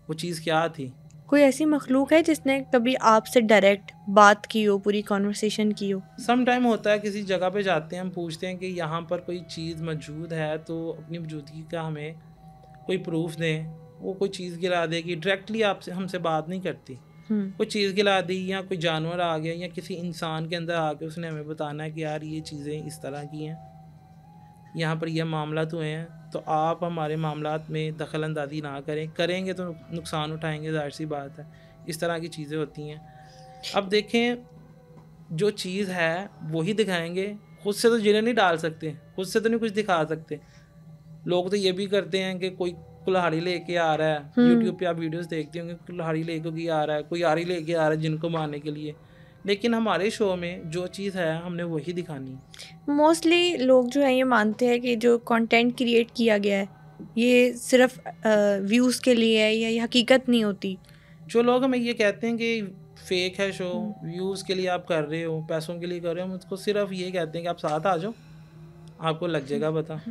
वो चीज़ क्या थी? कोई ऐसी मखलूक है जिसने कभी आपसे डायरेक्ट बात की हो, पूरी कॉन्वर्सेशन की हो? सम टाइम होता है, किसी जगह पे जाते हैं, हम पूछते हैं कि यहाँ पर कोई चीज़ मौजूद है, तो अपनी मौजूदगी का हमें कोई प्रूफ दें। वो कोई चीज़ गिरा देगी, डायरेक्टली आपसे हमसे बात नहीं करती। कोई चीज़ गिरा दी या कोई जानवर आ गया या किसी इंसान के अंदर आके उसने हमें बताना है कि यार ये चीज़ें इस तरह की हैं, यहाँ पर यह मामलात हुए हैं, तो आप हमारे मामलात में दखल अंदाजी ना करें, करेंगे तो नुकसान उठाएंगे, जाहिर सी बात है। इस तरह की चीज़ें होती हैं। अब देखें, जो चीज़ है वही दिखाएंगे, खुद से तो जिले नहीं डाल सकते, खुद से तो नहीं कुछ दिखा सकते। लोग तो ये भी करते हैं कि कोई कुल्हाड़ी लेके आ रहा है, यूट्यूब पे आप वीडियोस देखते होंगे, कुल्हाड़ी लेके आ रहा है, कोई आरी लेके आ रहा है जिनको मारने के लिए। लेकिन हमारे शो में जो चीज़ है हमने वही दिखानी है। मोस्टली लोग जो है ये मानते हैं कि जो कंटेंट क्रिएट किया गया है ये सिर्फ व्यूज़ के लिए है, या ये हकीकत नहीं होती। जो लोग हमें ये कहते हैं कि फेक है शो, व्यूज़ के लिए आप कर रहे हो, पैसों के लिए कर रहे हो, हम उसको सिर्फ ये कहते हैं कि आप साथ आ जाओ, आपको लग जाएगा पता।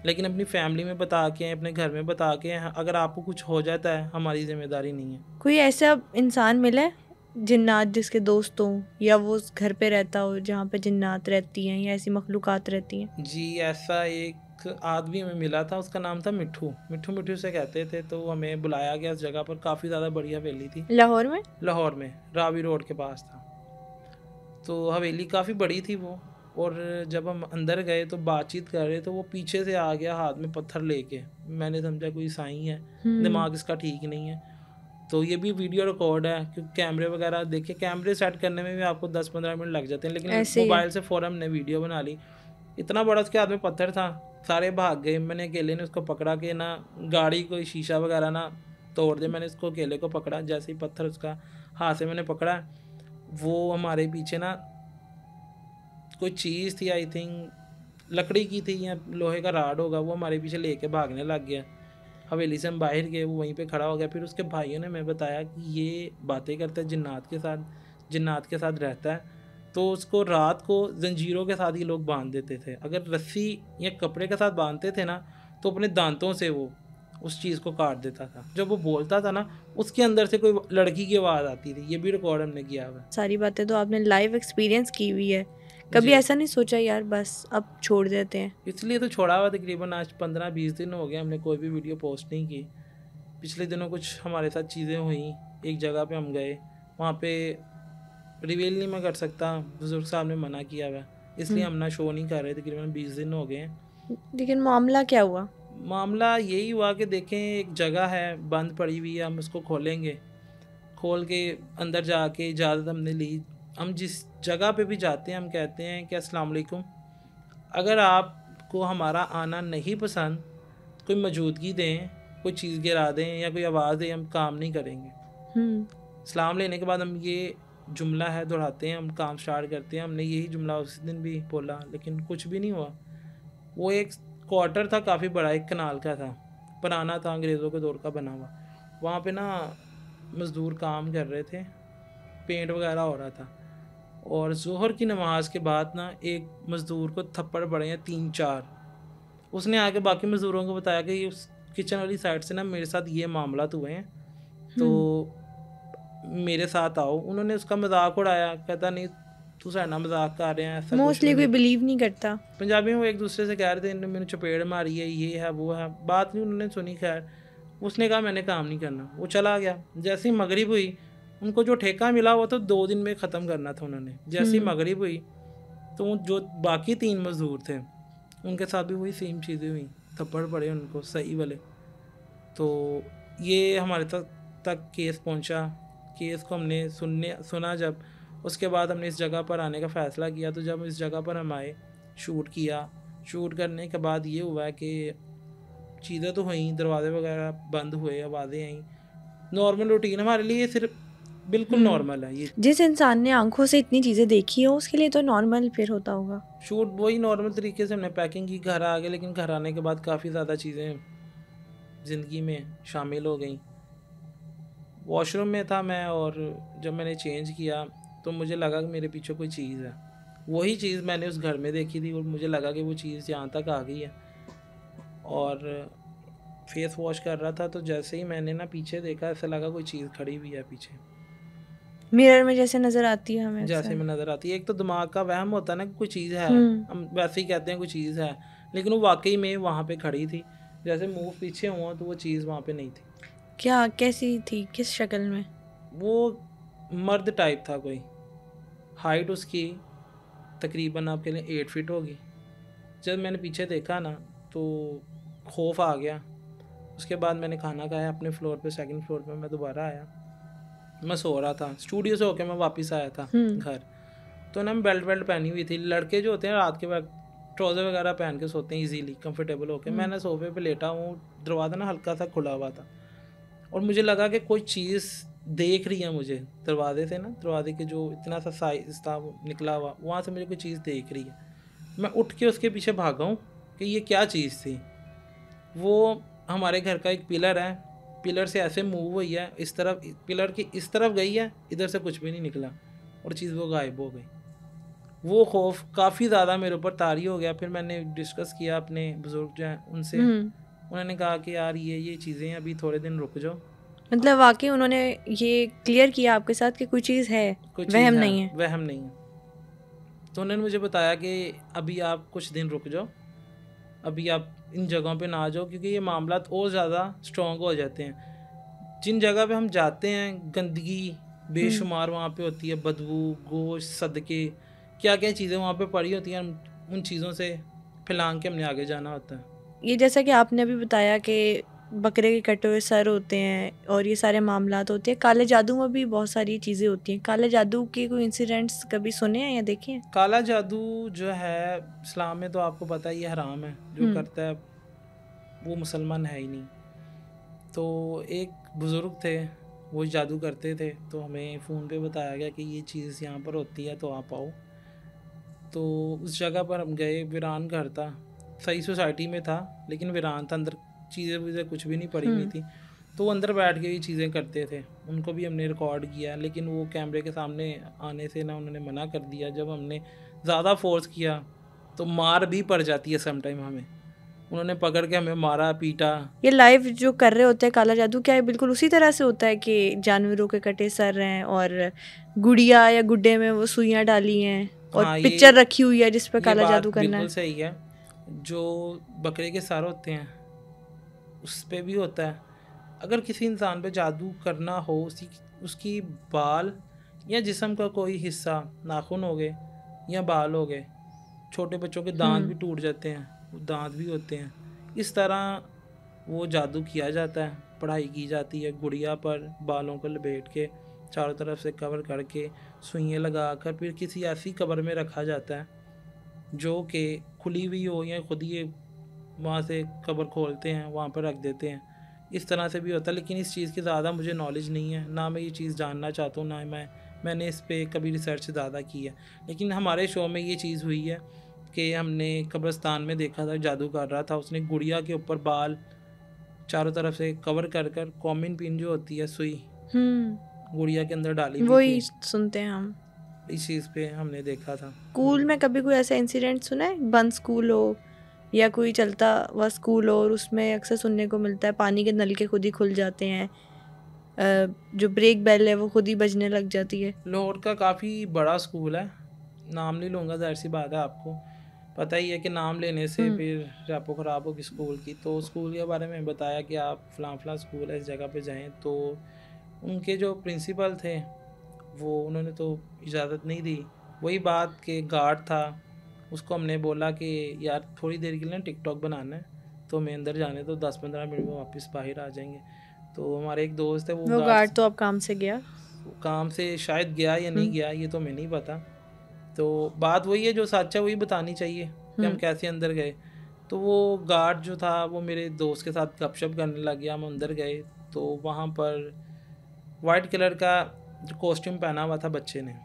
लेकिन अपनी फैमिली में बता के, अपने घर में बता के, अगर आपको कुछ हो जाता है, हमारी जिम्मेदारी नहीं है। कोई ऐसा इंसान मिला है जिन्नात जिसके दोस्त हों, या वो उस घर पे रहता हो जहाँ पे जिन्नात रहती हैं या ऐसी मखलूक़ात रहती हैं? जी, ऐसा एक आदमी हमें मिला था, उसका नाम था मिट्ठू। मिट्ठू मिट्ठू से कहते थे। तो हमें बुलाया गया उस जगह पर, काफ़ी ज़्यादा बड़ी हवेली थी। लाहौर में? लाहौर में, रावी रोड के पास था। तो हवेली काफ़ी बड़ी थी वो। और जब हम अंदर गए तो बातचीत कर रहे, तो वो पीछे से आ गया हाथ में पत्थर लेके। मैंने समझा कोई साईं है, दिमाग इसका ठीक नहीं है। तो ये भी वीडियो रिकॉर्ड है, क्योंकि कैमरे वगैरह देखे, कैमरे सेट करने में भी आपको 10-15 मिनट लग जाते हैं, लेकिन मोबाइल से फ़ौरन हमने वीडियो बना ली। इतना बड़ा उसके हाथ में पत्थर था, सारे भाग गए। मैंने अकेले ने उसको पकड़ा के ना, गाड़ी कोई शीशा वगैरह ना तोड़ दे, मैंने उसको अकेले को पकड़ा। जैसे ही पत्थर उसका हाथ से मैंने पकड़ा, वो हमारे पीछे ना कोई चीज़ थी, आई थिंक लकड़ी की थी या लोहे का राड होगा, वो हमारे पीछे लेके भागने लग गया। हवेली से हम बाहर गए, वो वहीं पे खड़ा हो गया। फिर उसके भाइयों ने हमें बताया कि ये बातें करता है, जिन्नात के साथ रहता है। तो उसको रात को जंजीरों के साथ ही लोग बांध देते थे। अगर रस्सी या कपड़े के साथ बांधते थे ना, तो अपने दांतों से वो उस चीज़ को काट देता था। जब वो बोलता था ना, उसके अंदर से कोई लड़की की आवाज़ आती थी। ये भी रिकॉर्ड हमने किया हुआ। सारी बातें तो आपने लाइव एक्सपीरियंस की हुई है, कभी ऐसा नहीं सोचा यार बस अब छोड़ देते हैं? इसलिए तो छोड़ा हुआ। तकरीबन आज 15-20 दिन हो गए, हमने कोई भी वीडियो पोस्ट नहीं की। पिछले दिनों कुछ हमारे साथ चीज़ें हुई, एक जगह पे हम गए, वहाँ पे रिवील नहीं मैं कर सकता, बुजुर्ग साहब ने मना किया हुआ, इसलिए हम ना शो नहीं कर रहे। तकरीबन 20 दिन हो गए हैं। लेकिन मामला क्या हुआ? मामला यही हुआ कि देखें, एक जगह है बंद पड़ी हुई है, हम उसको खोलेंगे। खोल के अंदर जाके इजाज़त हमने ली। हम जिस जगह पे भी जाते हैं हम कहते हैं कि अस्सलाम वालेकुम, अगर आप को हमारा आना नहीं पसंद, कोई मौजूदगी दें, कोई चीज़ गिरा दें या कोई आवाज़ दें, हम काम नहीं करेंगे। सलाम लेने के बाद हम ये जुमला है दोहराते हैं, हम काम स्टार्ट करते हैं। हमने यही जुमला उस दिन भी बोला, लेकिन कुछ भी नहीं हुआ। वो एक क्वार्टर था, काफ़ी बड़ा, एक कनाल का था, पुराना था, अंग्रेज़ों के दौर का बना हुआ। वहाँ पे ना मज़दूर काम कर रहे थे, पेंट वगैरह हो रहा था, और ज़ोहर की नमाज के बाद ना एक मज़दूर को थप्पड़ पड़े हैं 3-4। उसने आके बाकी मज़दूरों को बताया कि उस किचन वाली साइड से ना मेरे साथ ये मामला हुए हैं, तो मेरे साथ आओ। उन्होंने उसका मजाक उड़ाया, कहता नहीं तू साढ़ा मजाक कर रहे हैं, ऐसा मोस्टली कोई बिलीव नहीं करता। पंजाबी में वो एक दूसरे से कह रहे थे इन्होंने मैंने चपेड़ मारी है, ये है वो है, बात नहीं उन्होंने सुनी। खैर उसने कहा मैंने काम नहीं करना, वो चला गया। जैसे ही मगरिब हुई, उनको जो ठेका मिला वो तो 2 दिन में ख़त्म करना था उन्होंने। जैसे ही मगरिब हुई तो जो बाकी 3 मज़दूर थे उनके साथ भी वही सेम चीज़ें हुई, थप्पड़ पड़े उनको सही वाले। तो ये हमारे तक केस पहुंचा। केस को हमने सुना जब, उसके बाद हमने इस जगह पर आने का फ़ैसला किया। तो जब इस जगह पर हम आए, शूट किया, शूट करने के बाद ये हुआ कि चीज़ें तो हुई, दरवाजे वगैरह बंद हुए, आवाज़ें आई, नॉर्मल रूटीन हमारे लिए सिर्फ बिल्कुल नॉर्मल है। ये जिस इंसान ने आंखों से इतनी चीज़ें देखी हो उसके लिए तो नॉर्मल फिर होता होगा। शूट वही नॉर्मल तरीके से हमने पैकिंग की, घर आ गए। लेकिन घर आने के बाद काफ़ी ज़्यादा चीज़ें ज़िंदगी में शामिल हो गई। वॉशरूम में था मैं, और जब मैंने चेंज किया तो मुझे लगा कि मेरे पीछे कोई चीज़ है। वही चीज़ मैंने उस घर में देखी थी और मुझे लगा कि वो चीज़ यहाँ तक आ गई है। और फेस वॉश कर रहा था तो जैसे ही मैंने ना पीछे देखा, ऐसा लगा कोई चीज़ खड़ी हुई है पीछे, मिरर में जैसे नज़र आती है हमें, जैसे में नज़र आती है। एक तो दिमाग का वहम होता है ना कि कोई चीज़ है, हम वैसे ही कहते हैं कोई चीज़ है, लेकिन वो वाकई में वहाँ पे खड़ी थी। जैसे मुंह पीछे हुआ तो वो चीज़ वहाँ पे नहीं थी। क्या, कैसी थी, किस शक्ल में? वो मर्द टाइप था कोई, हाइट उसकी तकरीबन आपके लिए 8 फीट होगी। जब मैंने पीछे देखा ना तो खौफ आ गया। उसके बाद मैंने खाना खाया अपने फ्लोर पे, सेकंड फ्लोर पे मैं दोबारा आया। मैं सो रहा था, स्टूडियो से होकर मैं वापस आया था घर। तो ना मैं बेल्ट पहनी हुई थी। लड़के जो होते हैं रात के वक्त ट्राउज़र वगैरह पहन के सोते हैं इजीली, कंफर्टेबल होकर। मैंने सोफे पे लेटा हूँ, दरवाज़ा ना हल्का सा खुला हुआ था और मुझे लगा कि कोई चीज़ देख रही है मुझे दरवाजे से ना, दरवाजे के जो इतना सा साइज था निकला हुआ, वहाँ से मुझे कोई चीज़ देख रही है। मैं उठ के उसके पीछे भागा हूँ कि ये क्या चीज़ थी। वो हमारे घर का एक पिलर है, पिलर से ऐसे मूव हुई है इस तरफ, पिलर की इस तरफ गई है, इधर से कुछ भी नहीं निकला और चीज़ वो गायब हो गई। वो खौफ काफ़ी ज़्यादा मेरे ऊपर तारी हो गया। फिर मैंने डिस्कस किया अपने बुजुर्ग जो हैं उनसे, उन्होंने कहा कि यार ये चीज़ें अभी थोड़े दिन रुक जाओ। मतलब वाकई उन्होंने ये क्लियर किया आपके साथ कि कोई चीज़ है, वहम नहीं है। वहम नहीं है। तो उन्होंने मुझे बताया कि अभी आप कुछ दिन रुक जाओ, अभी आप इन जगहों पे ना आ जाओ, क्योंकि ये मामला और ज़्यादा स्ट्रॉन्ग हो जाते हैं। जिन जगह पे हम जाते हैं गंदगी बेशुमार वहाँ पे होती है, बदबू, गोश्त, सदके, क्या क्या चीज़ें वहाँ पे पड़ी होती हैं, उन चीज़ों से फैलांग के हमने आगे जाना होता है। ये जैसा कि आपने अभी बताया कि बकरे के कटे हुए सर होते हैं और ये सारे मामलात होते हैं, काले जादू में भी बहुत सारी चीज़ें होती हैं। काले जादू के कोई इंसिडेंट्स कभी सुने हैं या देखे हैं? काला जादू जो है इस्लाम में तो आपको पता ही है हराम है, जो करता है वो मुसलमान है ही नहीं। तो एक बुज़ुर्ग थे वो जादू करते थे, तो हमें फ़ोन पे बताया गया कि ये चीज़ यहाँ पर होती है तो आप आओ। तो उस जगह पर हम गए, वीरान घर था, सही सोसाइटी में था लेकिन वीरान था, अंदर चीज़ें वीज़ें कुछ भी नहीं पड़ी हुई थी। तो वो अंदर बैठ के ही चीज़ें करते थे, उनको भी हमने रिकॉर्ड किया, लेकिन वो कैमरे के सामने आने से ना उन्होंने मना कर दिया। जब हमने ज़्यादा फोर्स किया तो मार भी पड़ जाती है समटाइम हमें, उन्होंने पकड़ के हमें मारा पीटा। ये लाइव जो कर रहे होते हैं काला जादू, क्या है बिल्कुल उसी तरह से होता है कि जानवरों के कटे सर हैं और गुड़िया या गुड्डे में वो सुइयाँ डाली हैं और पिक्चर रखी हुई है जिस पर काला जादू करना है? बिल्कुल सही है। जो बकरे के सर होते हैं उस पर भी होता है। अगर किसी इंसान पे जादू करना हो, उसकी बाल या जिस्म का कोई हिस्सा, नाखून हो गए या बाल हो गए, छोटे बच्चों के दांत भी टूट जाते हैं, दांत भी होते हैं, इस तरह वो जादू किया जाता है। पढ़ाई की जाती है, गुड़िया पर बालों को लपेट के चारों तरफ से कवर करके सुइयाँ लगा कर फिर किसी ऐसी कब्र में रखा जाता है जो कि खुली हुई हो या खुद ही वहाँ से कब्र खोलते हैं, वहाँ पर रख देते हैं, इस तरह से भी होता है। लेकिन इस चीज़ की ज़्यादा मुझे नॉलेज नहीं है, ना मैं ये चीज़ जानना चाहता हूँ, ना मैंने इस पर कभी रिसर्च ज़्यादा की है। लेकिन हमारे शो में ये चीज़ हुई है कि हमने कब्रिस्तान में देखा था, जादू कर रहा था, उसने गुड़िया के ऊपर बाल चारों तरफ से कवर कर कर कॉमिन पिन जो होती है सुई गुड़िया के अंदर डाली हुई वही थी। सुनते हैं हम, इस चीज़ पे हमने देखा था। स्कूल में कभी कोई ऐसा इंसिडेंट सुना है, बंद स्कूल हो या कोई चलता हुआ स्कूल हो और उसमें अक्सर सुनने को मिलता है पानी के नल के खुद ही खुल जाते हैं, जो ब्रेक बेल है वो खुद ही बजने लग जाती है। लाहौर का काफ़ी बड़ा स्कूल है, नाम नहीं लूँगा, ज़ाहिर सी बात है, आपको पता ही है कि नाम लेने से फिर रैपो ख़राब होगी स्कूल की। तो स्कूल के बारे में बताया कि आप फ़लाँ स्कूल है, इस जगह पे जाएं। तो उनके जो प्रिंसिपल थे वो उन्होंने तो इजाज़त नहीं दी। वही बात कि गार्ड था, उसको हमने बोला कि यार थोड़ी देर के लिए टिकटॉक बनाना है, तो मैं अंदर जाने तो 10-15 मिनट में वापस बाहर आ जाएंगे। तो हमारे एक दोस्त है वो गार्ड तो अब काम से गया, काम से शायद गया या नहीं गया ये तो मैं नहीं पता। तो बात वही है, जो सच है वही बतानी चाहिए कि हम कैसे अंदर गए। तो वो गार्ड जो था वो मेरे दोस्त के साथ गपशप करने लग गया। हम अंदर गए तो वहाँ पर वाइट कलर का जो कॉस्ट्यूम पहना हुआ था बच्चे ने,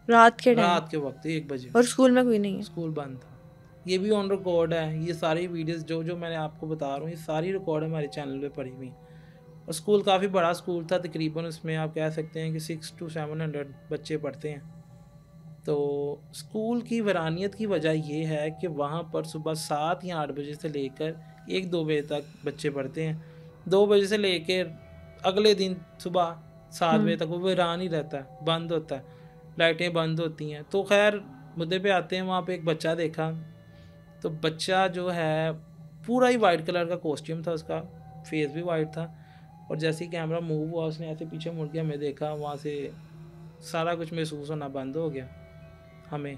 रात के वक्त 1 बजे, और स्कूल में कोई नहीं है, स्कूल बंद था। ये भी ऑन रिकॉर्ड है, ये सारी वीडियोस जो मैंने आपको बता रहा हूँ ये सारी रिकॉर्ड है हमारे चैनल पे पड़ी हुई। और स्कूल काफ़ी बड़ा स्कूल था, तकरीबन उसमें आप कह सकते हैं कि 600 to 700 बच्चे पढ़ते हैं। तो स्कूल की वरानियत की वजह ये है कि वहाँ पर सुबह 7 या 8 बजे से लेकर 1-2 बजे तक बच्चे पढ़ते हैं। 2 बजे से लेकर अगले दिन सुबह 7 बजे तक वो वीरान ही रहता है, बंद होता है, लाइटें बंद होती हैं। तो खैर मुद्दे पे आते हैं। वहाँ पे एक बच्चा देखा, तो बच्चा जो है पूरा ही वाइट कलर का कॉस्ट्यूम था, उसका फेस भी वाइट था, और जैसे ही कैमरा मूव हुआ उसने ऐसे पीछे मुड़ गया, मैं देखा, वहाँ से सारा कुछ महसूस होना बंद हो गया। हमें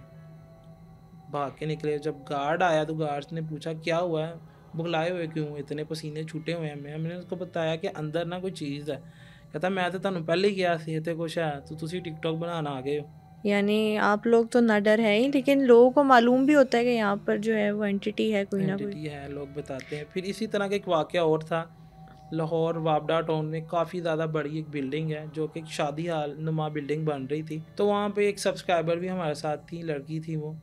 भाग के निकले। जब गार्ड आया तो गार्ड ने पूछा क्या हुआ है, बुखलाए हुए क्यों, इतने पसीने छूटे हुए हैं। मैंने उसको बताया कि अंदर ना कोई चीज़ है। कहता मैं तो तुहानू पहले ही गया सी इत्थे कुछ है, तो तुसी टिकटॉक बनाना आ गए हो। यानी आप लोग तो ना डर है ही, लेकिन लोगों को मालूम भी होता है कि यहाँ पर जो है वो एंटिटी है, कोई ना कोई है, लोग बताते हैं। फिर इसी तरह का एक वाक़या और था लाहौर वाबडा टाउन में। काफ़ी ज़्यादा बड़ी एक बिल्डिंग है जो कि एक शादी हाल नुमा बिल्डिंग बन रही थी। तो वहाँ पे एक सब्सक्राइबर भी हमारे साथ थी, लड़की थी वो,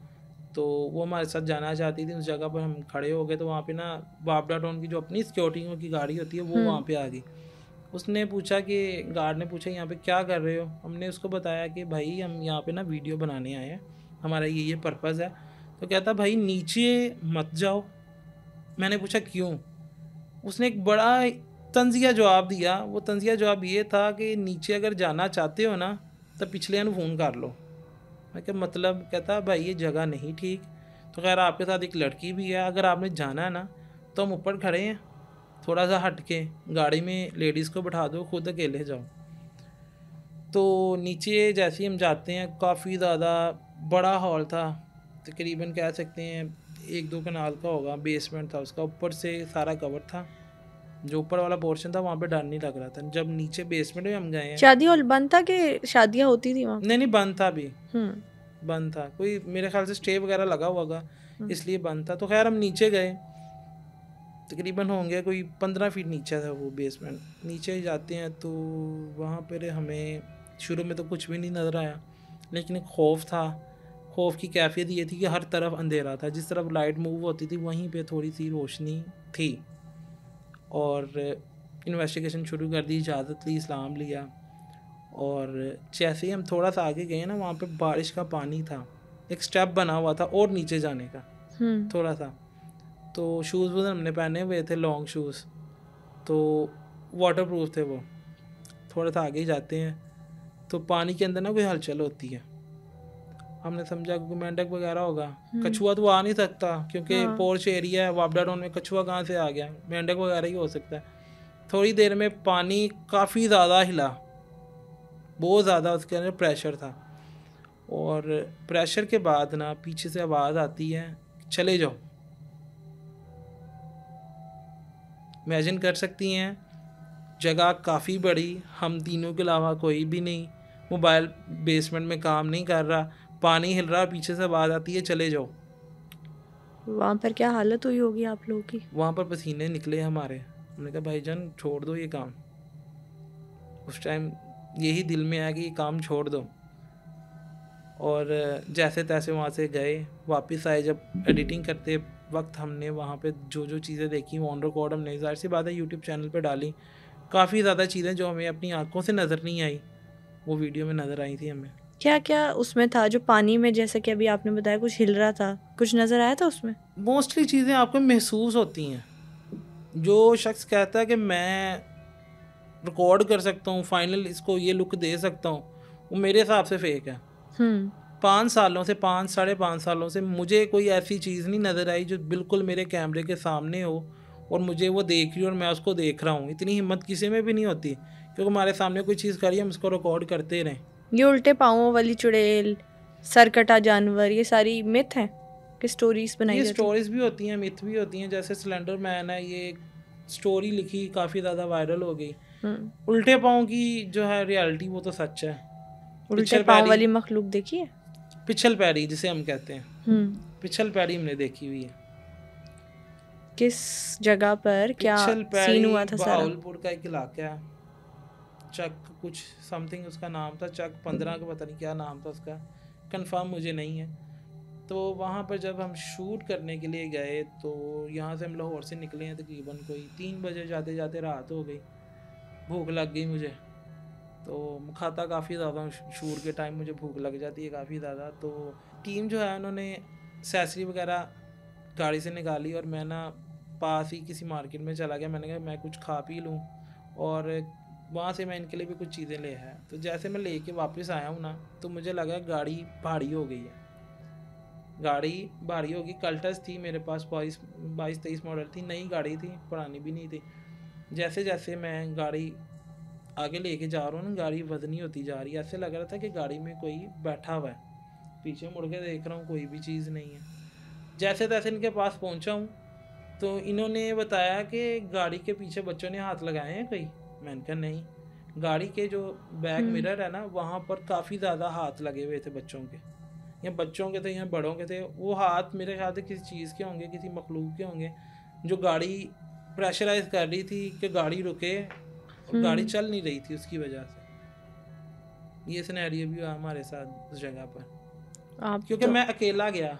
तो वो हमारे साथ जाना चाहती थी। उस जगह पर हम खड़े हो गए तो वहाँ पे ना वाबडा टाउन की जो अपनी सिक्योरिटी की गाड़ी होती है वो वहाँ पे आ गई। उसने पूछा कि गार्ड ने पूछा यहाँ पे क्या कर रहे हो। हमने उसको बताया कि भाई हम यहाँ पे ना वीडियो बनाने आए हैं, हमारा ये पर्पज़ है। तो कहता भाई नीचे मत जाओ। मैंने पूछा क्यों। उसने एक बड़ा तंजिया जवाब दिया। वो तंजिया जवाब ये था कि नीचे अगर जाना चाहते हो ना तो पिछले को फ़ोन कर लो। मैं क्या मतलब। कहता भाई ये जगह नहीं ठीक। तो खैर आपके साथ एक लड़की भी है, अगर आपने जाना है ना तो हम ऊपर खड़े हैं, थोड़ा सा हट के गाड़ी में लेडीज़ को बैठा दो, खुद अकेले जाओ। तो नीचे जैसे ही हम जाते हैं काफ़ी ज़्यादा बड़ा हॉल था, तकरीबन कह सकते हैं 1-2 कनाल का होगा। बेसमेंट था उसका, ऊपर से सारा कवर था। जो ऊपर वाला पोर्शन था वहाँ पे डर नहीं लग रहा था। जब नीचे बेसमेंट में हम गए हैं, शादी हॉल बंद था कि शादियाँ होती थी वहाँ? नहीं बंद था, अभी बंद था। कोई मेरे ख्याल से स्टे वगैरह लगा हुआ होगा इसलिए बंद था। तो खैर हम नीचे गए, तकरीबन होंगे कोई 15 फीट नीचे था वो बेसमेंट। नीचे जाते हैं तो वहाँ पर हमें शुरू में तो कुछ भी नहीं नज़र आया, लेकिन एक खौफ था। खौफ की कैफियत ये थी कि हर तरफ अंधेरा था, जिस तरफ लाइट मूव होती थी वहीं पे थोड़ी सी रोशनी थी। और इन्वेस्टिगेशन शुरू कर दी, इजाज़त ली, इस्लाम लिया। और जैसे ही हम थोड़ा सा आगे गए ना वहाँ पे बारिश का पानी था, एक स्टेप बना हुआ था और नीचे जाने का थोड़ा सा। तो शूज़ वूज़ हमने पहने हुए थे, लॉन्ग शूज़, तो वाटर प्रूफ थे वो। थोड़ा सा आगे ही जाते हैं तो पानी के अंदर ना कोई हलचल होती है। हमने समझा कि मेंढक वगैरह होगा। कछुआ तो आ नहीं सकता क्योंकि पोर्च एरिया है, वाबडा टाउन में कछुआ कहाँ से आ गया, मेंढक वगैरह ही हो सकता है। थोड़ी देर में पानी काफ़ी ज़्यादा हिला, बहुत ज़्यादा उसके अंदर प्रेशर था। और प्रेशर के बाद ना पीछे से आवाज़ आती है चले जाओ। इमेजिन कर सकती हैं जगह काफ़ी बड़ी, हम तीनों के अलावा कोई भी नहीं, मोबाइल बेसमेंट में काम नहीं कर रहा, पानी हिल रहा, पीछे से आवाज़ आती है चले जाओ। वहाँ पर क्या हालत हुई होगी आप लोगों की? वहाँ पर पसीने निकले हमारे। हमने कहा भाईजान छोड़ दो ये काम। उस टाइम यही दिल में आया कि ये काम छोड़ दो। और जैसे तैसे वहाँ से गए, वापस आए। जब एडिटिंग करते वक्त हमने वहाँ पे जो जो चीज़ें देखी ऑन रिकॉर्ड हमने ज़ाहिर सी बात है यूट्यूब चैनल पे डाली। काफ़ी ज़्यादा चीज़ें जो हमें अपनी आंखों से नज़र नहीं आई वो वीडियो में नज़र आई थी हमें। क्या क्या उसमें था जो पानी में, जैसे कि अभी आपने बताया कुछ हिल रहा था, कुछ नज़र आया था उसमें? मोस्टली चीज़ें आपको महसूस होती हैं। जो शख्स कहता है कि मैं रिकॉर्ड कर सकता हूँ, फाइनल इसको ये लुक दे सकता हूँ, वो मेरे हिसाब से फेक है। 5 सालों से 5-5.5 सालों से मुझे कोई ऐसी चीज़ नहीं नज़र आई जो बिल्कुल मेरे कैमरे के सामने हो और मुझे वो देख रही हो और मैं उसको देख रहा हूँ। इतनी हिम्मत किसी में भी नहीं होती, क्योंकि हमारे सामने कोई चीज़ करी हम उसको रिकॉर्ड करते रहें। ये उल्टे पाँवों वाली चुड़ैल, सरकटा जानवर, ये सारी मिथ हैं कि स्टोरीज बनाई ये जाती हैं? स्टोरीज भी होती हैं, मिथ भी होती हैं। जैसे स्लेंडर मैन है, ये स्टोरी लिखी काफ़ी ज़्यादा वायरल हो गई। उल्टे पाँव की जो है रियलिटी वो तो सच है। उल्टे पाँव वाली मखलूक देखी है? पिछल पैरी जिसे हम कहते हैं, पिछल पैरी हमने देखी हुई है। किस जगह पर क्या सीन हुआ था? सारा बहावलपुर का एक इलाका है, चक कुछ समथिंग उसका नाम था, चक 15 का पता नहीं क्या नाम था उसका, कंफर्म मुझे नहीं है। तो वहाँ पर जब हम शूट करने के लिए गए तो यहाँ से हम लाहौर से निकले हैं तकरीबन कोई 3 बजे, जाते जाते रात हो गई। भूख लग गई मुझे, तो खाता काफ़ी ज़्यादा शूट के टाइम मुझे भूख लग जाती है काफ़ी ज़्यादा। तो टीम जो है उन्होंने सैसरी वगैरह गाड़ी से निकाली और मैं ना पास ही किसी मार्केट में चला गया। मैंने कहा मैं कुछ खा पी लूँ और वहाँ से मैं इनके लिए भी कुछ चीज़ें ले आया। तो जैसे मैं लेके वापस आया हूँ ना, तो मुझे लगा गाड़ी भारी हो गई है, गाड़ी भारी होगी। कल्टस थी मेरे पास, 22-23 मॉडल थी, नई गाड़ी थी, पुरानी भी नहीं थी। जैसे जैसे मैं गाड़ी आगे लेके जा रहा हूँ ना, गाड़ी वजनी होती जा रही है। ऐसे लग रहा था कि गाड़ी में कोई बैठा हुआ है। पीछे मुड़ के देख रहा हूँ, कोई भी चीज़ नहीं है। जैसे तैसे इनके पास पहुँचा हूँ तो इन्होंने बताया कि गाड़ी के पीछे बच्चों ने हाथ लगाए हैं कोई। मैंने कहा नहीं। गाड़ी के जो बैक मिरर है ना, वहाँ पर काफ़ी ज़्यादा हाथ लगे हुए थे बच्चों के, या बच्चों के थे या बड़ों के थे। वो हाथ मेरे ख्याल से किसी चीज़ के होंगे, किसी मखलूक के होंगे, जो गाड़ी प्रेशराइज कर रही थी कि गाड़ी रुके, और गाड़ी चल नहीं रही थी उसकी वजह से। ये सिनेरियो भी हुआ हमारे साथ उस जगह पर। क्योंकि मैं अकेला गया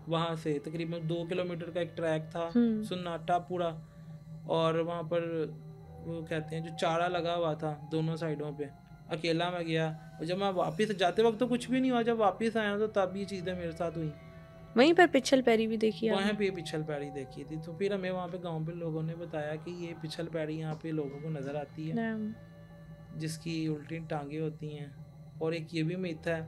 वहाँ से, तकरीबन 2 किलोमीटर का एक ट्रैक था, सन्नाटा पूरा, और वहाँ पर वो कहते हैं जो चारा लगा हुआ था दोनों साइडों पे, अकेला मैं गया। और जब मैं वापस जाते वक्त तो कुछ भी नहीं हुआ, जब वापस आया तो तब ये चीज़ें मेरे साथ हुई। वहीं पर पिछल पैरी भी देखी, वहाँ पे पिछल पैरी देखी थी। तो फिर हमें वहाँ पे गांव पे लोगों ने बताया कि ये पिछल पैरी यहाँ पे लोगों को नज़र आती है, जिसकी उल्टी टांगे होती हैं। और एक ये भी मिथ है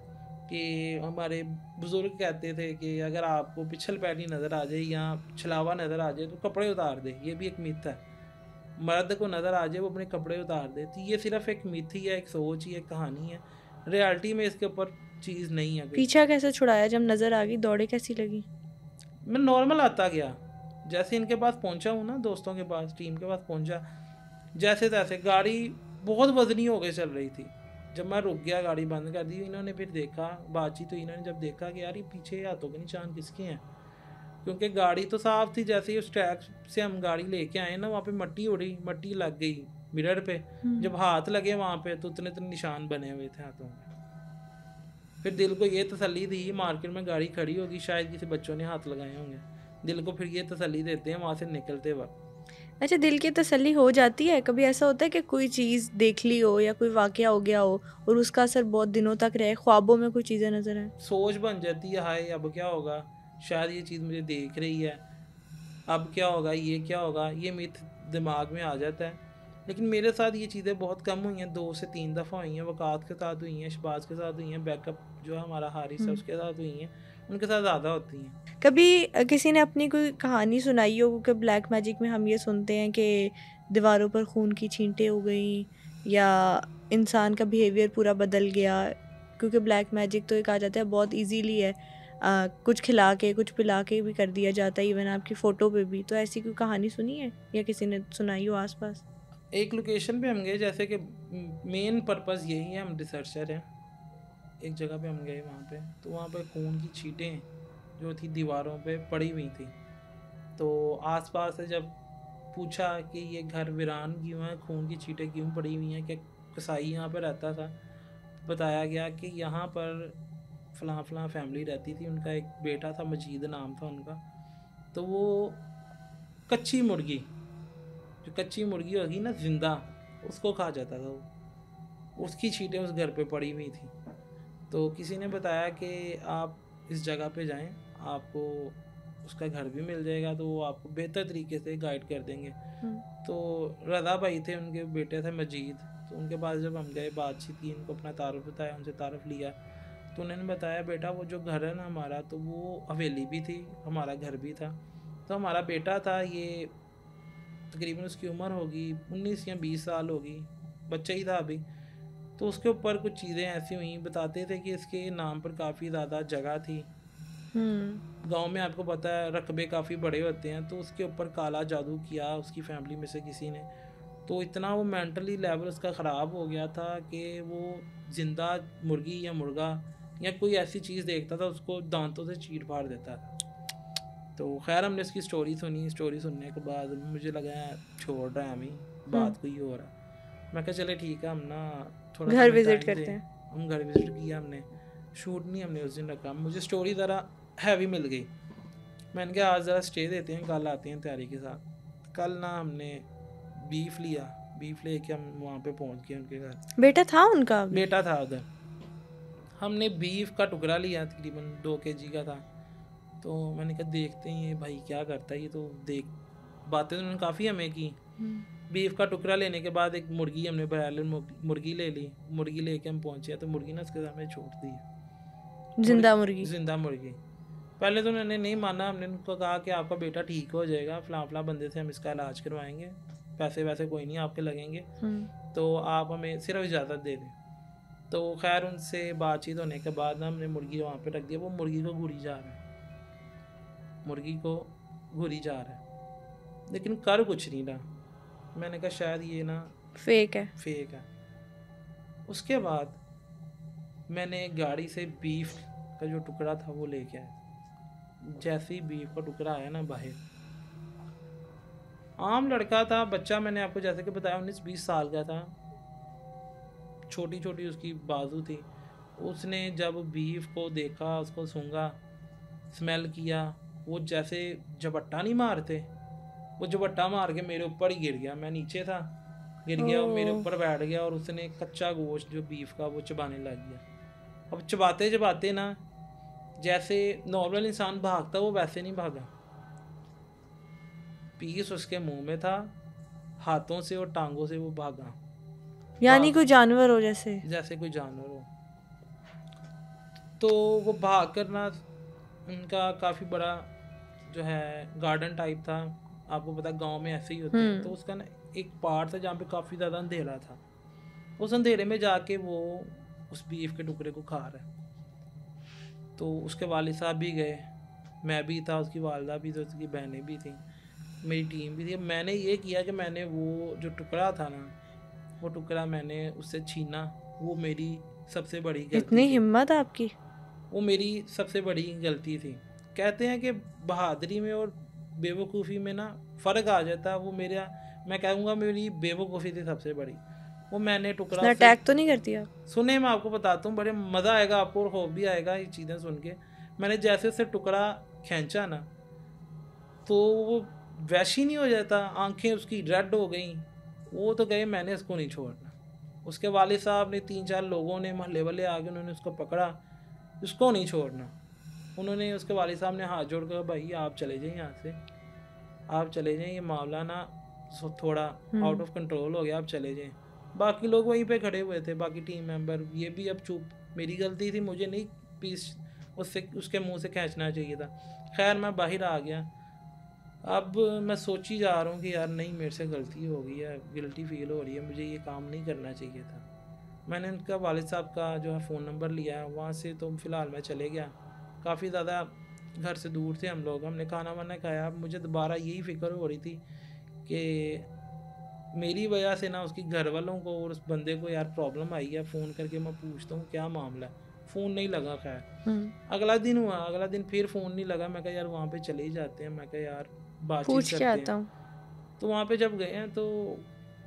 कि हमारे बुज़ुर्ग कहते थे कि अगर आपको पिछल पैरी नज़र आ जाए या छलावा नज़र आ जाए तो कपड़े उतार दे। ये भी एक मिथ है, मर्द को नज़र आ जाए वो अपने कपड़े उतार दे। तो ये सिर्फ एक मिथ ही है, एक सोच ही, एक कहानी है। रियलिटी में इसके ऊपर चीज़ नहीं है। पीछा कैसे छुड़ाया जब नज़र आ गई? दौड़े कैसी लगी? मैं नॉर्मल आता गया, जैसे इनके पास पहुंचा हूँ ना, दोस्तों के पास, टीम के पास पहुंचा, जैसे तैसे गाड़ी बहुत वजनी हो गई चल रही थी। जब मैं रुक गया, गाड़ी बंद कर दी, इन्होंने फिर देखा, बातचीत तो इन्होंने जब देखा कि यार ये पीछे हाथों के निशान किसके हैं, क्योंकि गाड़ी तो साफ थी। जैसे ही उस ट्रैक से हम गाड़ी लेके आए ना, वहाँ पे मट्टी उड़ी, मट्टी लग गई मिरर पे। जब हाथ लगे वहाँ पे तो उतने निशान बने हुए थे हाथों में। फिर दिल को ये तसल्ली दी, मार्केट में गाड़ी खड़ी होगी, शायद किसी बच्चों ने हाथ लगाए होंगे। दिल को फिर ये तसल्ली देते हैं वहाँ से निकलते वक्त। अच्छा, दिल की तसल्ली हो जाती है? कभी ऐसा होता है कि कोई चीज़ देख ली हो या कोई वाक़या हो गया हो और उसका असर बहुत दिनों तक रहे, ख्वाबों में कोई चीज़ें नज़र आए? सोच बन जाती है, हाय अब क्या होगा, शायद ये चीज़ मुझे देख रही है, अब क्या होगा, ये क्या होगा, ये मिथ दिमाग में आ जाता है। लेकिन मेरे साथ ये चीज़ें बहुत कम हुई हैं, 2 से 3 दफ़ा हुई हैं। वक़ात के साथ हुई हैं, शहबाज के साथ हुई हैं, बैकअप जो हमारा हारिस है उसके साथ हुई हैं, उनके साथ ज़्यादा होती हैं। कभी किसी ने अपनी कोई कहानी सुनाई हो कि ब्लैक मैजिक में हम ये सुनते हैं कि दीवारों पर खून की छींटें हो गई या इंसान का बिहेवियर पूरा बदल गया? क्योंकि ब्लैक मैजिक तो ये कहा जाता है बहुत इजीली है, कुछ खिला के कुछ पिला के भी कर दिया जाता है, इवन आपकी फ़ोटो पे भी। तो ऐसी कोई कहानी सुनी है या किसी ने सुनाई हो आसपास? एक लोकेशन पे हम गए, जैसे कि मेन पर्पज़ यही है, हम रिसर्चर हैं। एक जगह पे हम गए वहाँ पे, तो वहाँ पे खून की छींटें जो थी दीवारों पे पड़ी हुई थी। तो आसपास से जब पूछा कि ये घर वीरान क्यों है, खून की छींटें क्यों पड़ी हुई हैं, कि कसाई यहाँ पर रहता था, बताया गया कि यहाँ पर फ़लाँ फ़लाँ फैमिली रहती थी, उनका एक बेटा था, मजीद नाम था उनका, तो वो कच्ची मुर्गी, जो कच्ची मुर्गी होगी ना जिंदा, उसको खा जाता था वो, उसकी छींटें उस घर पे पड़ी हुई थी। तो किसी ने बताया कि आप इस जगह पे जाएं, आपको उसका घर भी मिल जाएगा, तो वो आपको बेहतर तरीके से गाइड कर देंगे। तो रज़ा भाई थे, उनके बेटे थे मजीद, तो उनके पास जब हम गए, बातचीत की, उनको अपना तारुफ बताया, उनसे तारुफ लिया, तो उन्होंने बताया बेटा वो जो घर है ना हमारा, तो वो हवेली भी थी, हमारा घर भी था। तो हमारा बेटा था, ये तकरीबन उसकी उम्र होगी 19 या 20 साल होगी, बच्चा ही था अभी। तो उसके ऊपर कुछ चीज़ें ऐसी हुई, बताते थे कि इसके नाम पर काफ़ी ज़्यादा जगह थी। गांव में आपको पता है रकबे काफ़ी बड़े होते हैं, तो उसके ऊपर काला जादू किया उसकी फैमिली में से किसी ने। तो इतना वो मेंटली लेवल उसका ख़राब हो गया था कि वो ज़िंदा मुर्गी या मुर्गा या कोई ऐसी चीज़ देखता था, उसको दांतों से चीर फाड़ देता था। तो खैर हमने उसकी स्टोरी सुनी, स्टोरी सुनने के बाद मुझे लगा छोड़ रहा है हमें, बात कोई हो रहा है। मैं कहा चले ठीक है, हम ना थोड़ा घर विजिट करते हैं। हम घर विजिट किया, हमने शूट नहीं हमने उस दिन रखा, मुझे स्टोरी ज़रा हैवी मिल गई। मैंने कहा आज ज़रा स्टे देते हैं, कल आते हैं तैयारी के साथ। कल ना हमने बीफ लिया, बीफ लेके हम वहाँ पे पहुँच गए उनके घर। बेटा था उनका? बेटा था उधर। हमने बीफ का टुकड़ा लिया, तकरीबन 2 kg का था। तो मैंने कहा देखते हैं ये भाई क्या करता है, ये तो देख, बातें तो उन्होंने काफ़ी हमें की। बीफ का टुकड़ा लेने के बाद एक मुर्गी हमने ब्रायलर मुर्गी ले ली, मुर्गी लेके हम पहुँचे, तो मुर्गी ना उसके सामने छोड़ दी, जिंदा मुर्गी। जिंदा मुर्गी। पहले तो उन्होंने नहीं माना, हमने उनको कहा कि आपका बेटा ठीक हो जाएगा, फलां फलां बंदे से हम इसका इलाज करवाएंगे, पैसे वैसे कोई नहीं आपके लगेंगे, तो आप हमें सिर्फ इजाज़त दे दें। तो खैर उनसे बातचीत होने के बाद ना हमने मुर्गी वहाँ पे रख दिया। वो मुर्गी को घूरी जा रहा है, मुर्गी को घूरी जा रहा है, लेकिन कर कुछ नहीं रहा। मैंने कहा शायद ये ना फेक है। उसके बाद मैंने गाड़ी से बीफ का जो टुकड़ा था वो लेके आया। जैसे ही बीफ का टुकड़ा आया ना बाहर, आम लड़का था, बच्चा, मैंने आपको जैसे कि बताया 19-20 साल का था, छोटी छोटी उसकी बाजू थी। उसने जब बीफ को देखा, उसको सूंघा, स्मेल किया, वो जैसे झपट्टा नहीं मारते, वो झपट्टा मार के मेरे ऊपर ही गिर गया। मैं नीचे था, गिर गया, वो मेरे ऊपर बैठ गया और उसने कच्चा गोश्त जो बीफ का वो चबाने लग गया। अब चबाते चबाते ना जैसे नॉर्मल इंसान भागता वो वैसे नहीं भागा, पीस उसके मुंह में था, हाथों से और टांगों से वो भागा, यानी कोई जानवर हो, जैसे कोई जानवर हो। तो वो भाग कर ना, उनका काफ़ी बड़ा जो है गार्डन टाइप था, आपको पता गांव में ऐसे ही होते हैं, तो उसका ना एक पार्ट था जहाँ पे काफ़ी ज़्यादा अंधेरा था। उस अंधेरे में जाके वो उस बीफ के टुकड़े को खा रहा है। तो उसके वालिद साहब भी गए, मैं भी था, उसकी वालदा भी थी, उसकी बहनें भी थी, मेरी टीम भी थी। मैंने ये किया कि मैंने वो जो टुकड़ा था ना, वो टुकड़ा मैंने उससे छीना, वो मेरी सबसे बड़ी गलती। इतनी हिम्मत आपकी? वो मेरी सबसे बड़ी गलती थी। कहते हैं कि बहादुरी में और बेवकूफ़ी में ना फ़र्क आ जाता है। वो मेरा, मैं कहूँगा मेरी बेवकूफ़ी थी सबसे बड़ी। वो मैंने टुकड़ा अटैक तो नहीं करती आप? सुने, मैं आपको बताता हूँ, बड़े मज़ा आएगा आपको और खौफ भी आएगा ये चीज़ें सुन के। मैंने जैसे उससे टुकड़ा खींचा ना, तो वो वैसी नहीं हो जाता, आंखें उसकी रेड हो गई, वो तो गए, मैंने उसको नहीं छोड़ना। उसके वालिद साहब ने, 3-4 लोगों ने, मोहल्ले वाले आगे, उन्होंने उसको पकड़ा, उसको नहीं छोड़ना। उन्होंने, उसके वालिद साहब ने हाथ जोड़ कर, भाई आप चले जाइए यहाँ से, आप चले जाइए, ये मामला ना थोड़ा आउट ऑफ कंट्रोल हो गया, आप चले जाएं। बाकी लोग वहीं पे खड़े हुए थे, बाकी टीम मेंबर, ये भी अब चुप। मेरी गलती थी, मुझे नहीं पीस उसके मुंह से खींचना चाहिए था। खैर मैं बाहर आ गया। अब मैं सोच ही जा रहा हूँ कि यार नहीं, मेरे से गलती हो गई है, गिल्टी फील हो रही है, मुझे ये काम नहीं करना चाहिए था। मैंने उनका वालिद साहब का जो है फ़ोन नंबर लिया, वहाँ से तो फ़िलहाल मैं चले गया। काफ़ी ज़्यादा घर से दूर थे हम लोग, हमने खाना वाना खाया। अब मुझे दोबारा यही फ़िक्र हो रही थी कि मेरी वजह से ना उसकी घर वालों को और उस बंदे को यार प्रॉब्लम आई है। फ़ोन करके मैं पूछता हूँ क्या मामला है, फ़ोन नहीं लगा। खैर अगला दिन हुआ, अगला दिन फिर फ़ोन नहीं लगा। मैं कहा यार वहाँ पे चले ही जाते हैं। मैं कहा यार बातचीत करते हैं। तो वहाँ पे जब गए हैं तो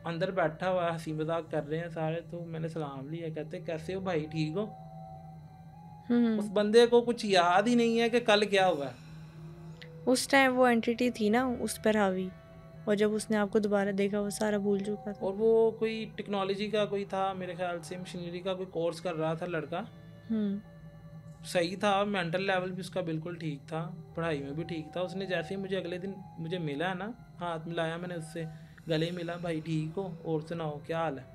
अंदर बैठा हुआ हंसी मजाक कर रहे हैं सारे, तो मैंने सलाम लिया, कहते कैसे हो भाई, ठीक हो? उस बंदे को कुछ याद ही नहीं है कि कल क्या हुआ। उस टाइम वो एंटिटी थी ना उस पर हावी, और जब उसने आपको दोबारा देखा वो सारा भूल चुका था। और वो कोई टेक्नोलॉजी का कोई था मेरे ख्याल से, मशीनरी का कोई कोर्स कर रहा था लड़का। सही था, मेंटल लेवल भी उसका बिल्कुल ठीक था, पढ़ाई में भी ठीक था। उसने जैसे ही मुझे अगले दिन मुझे मिला है ना, हाथ मिलाया मैंने उससे, गले मिला, भाई ठीक हो और सुनाओ क्या हाल है।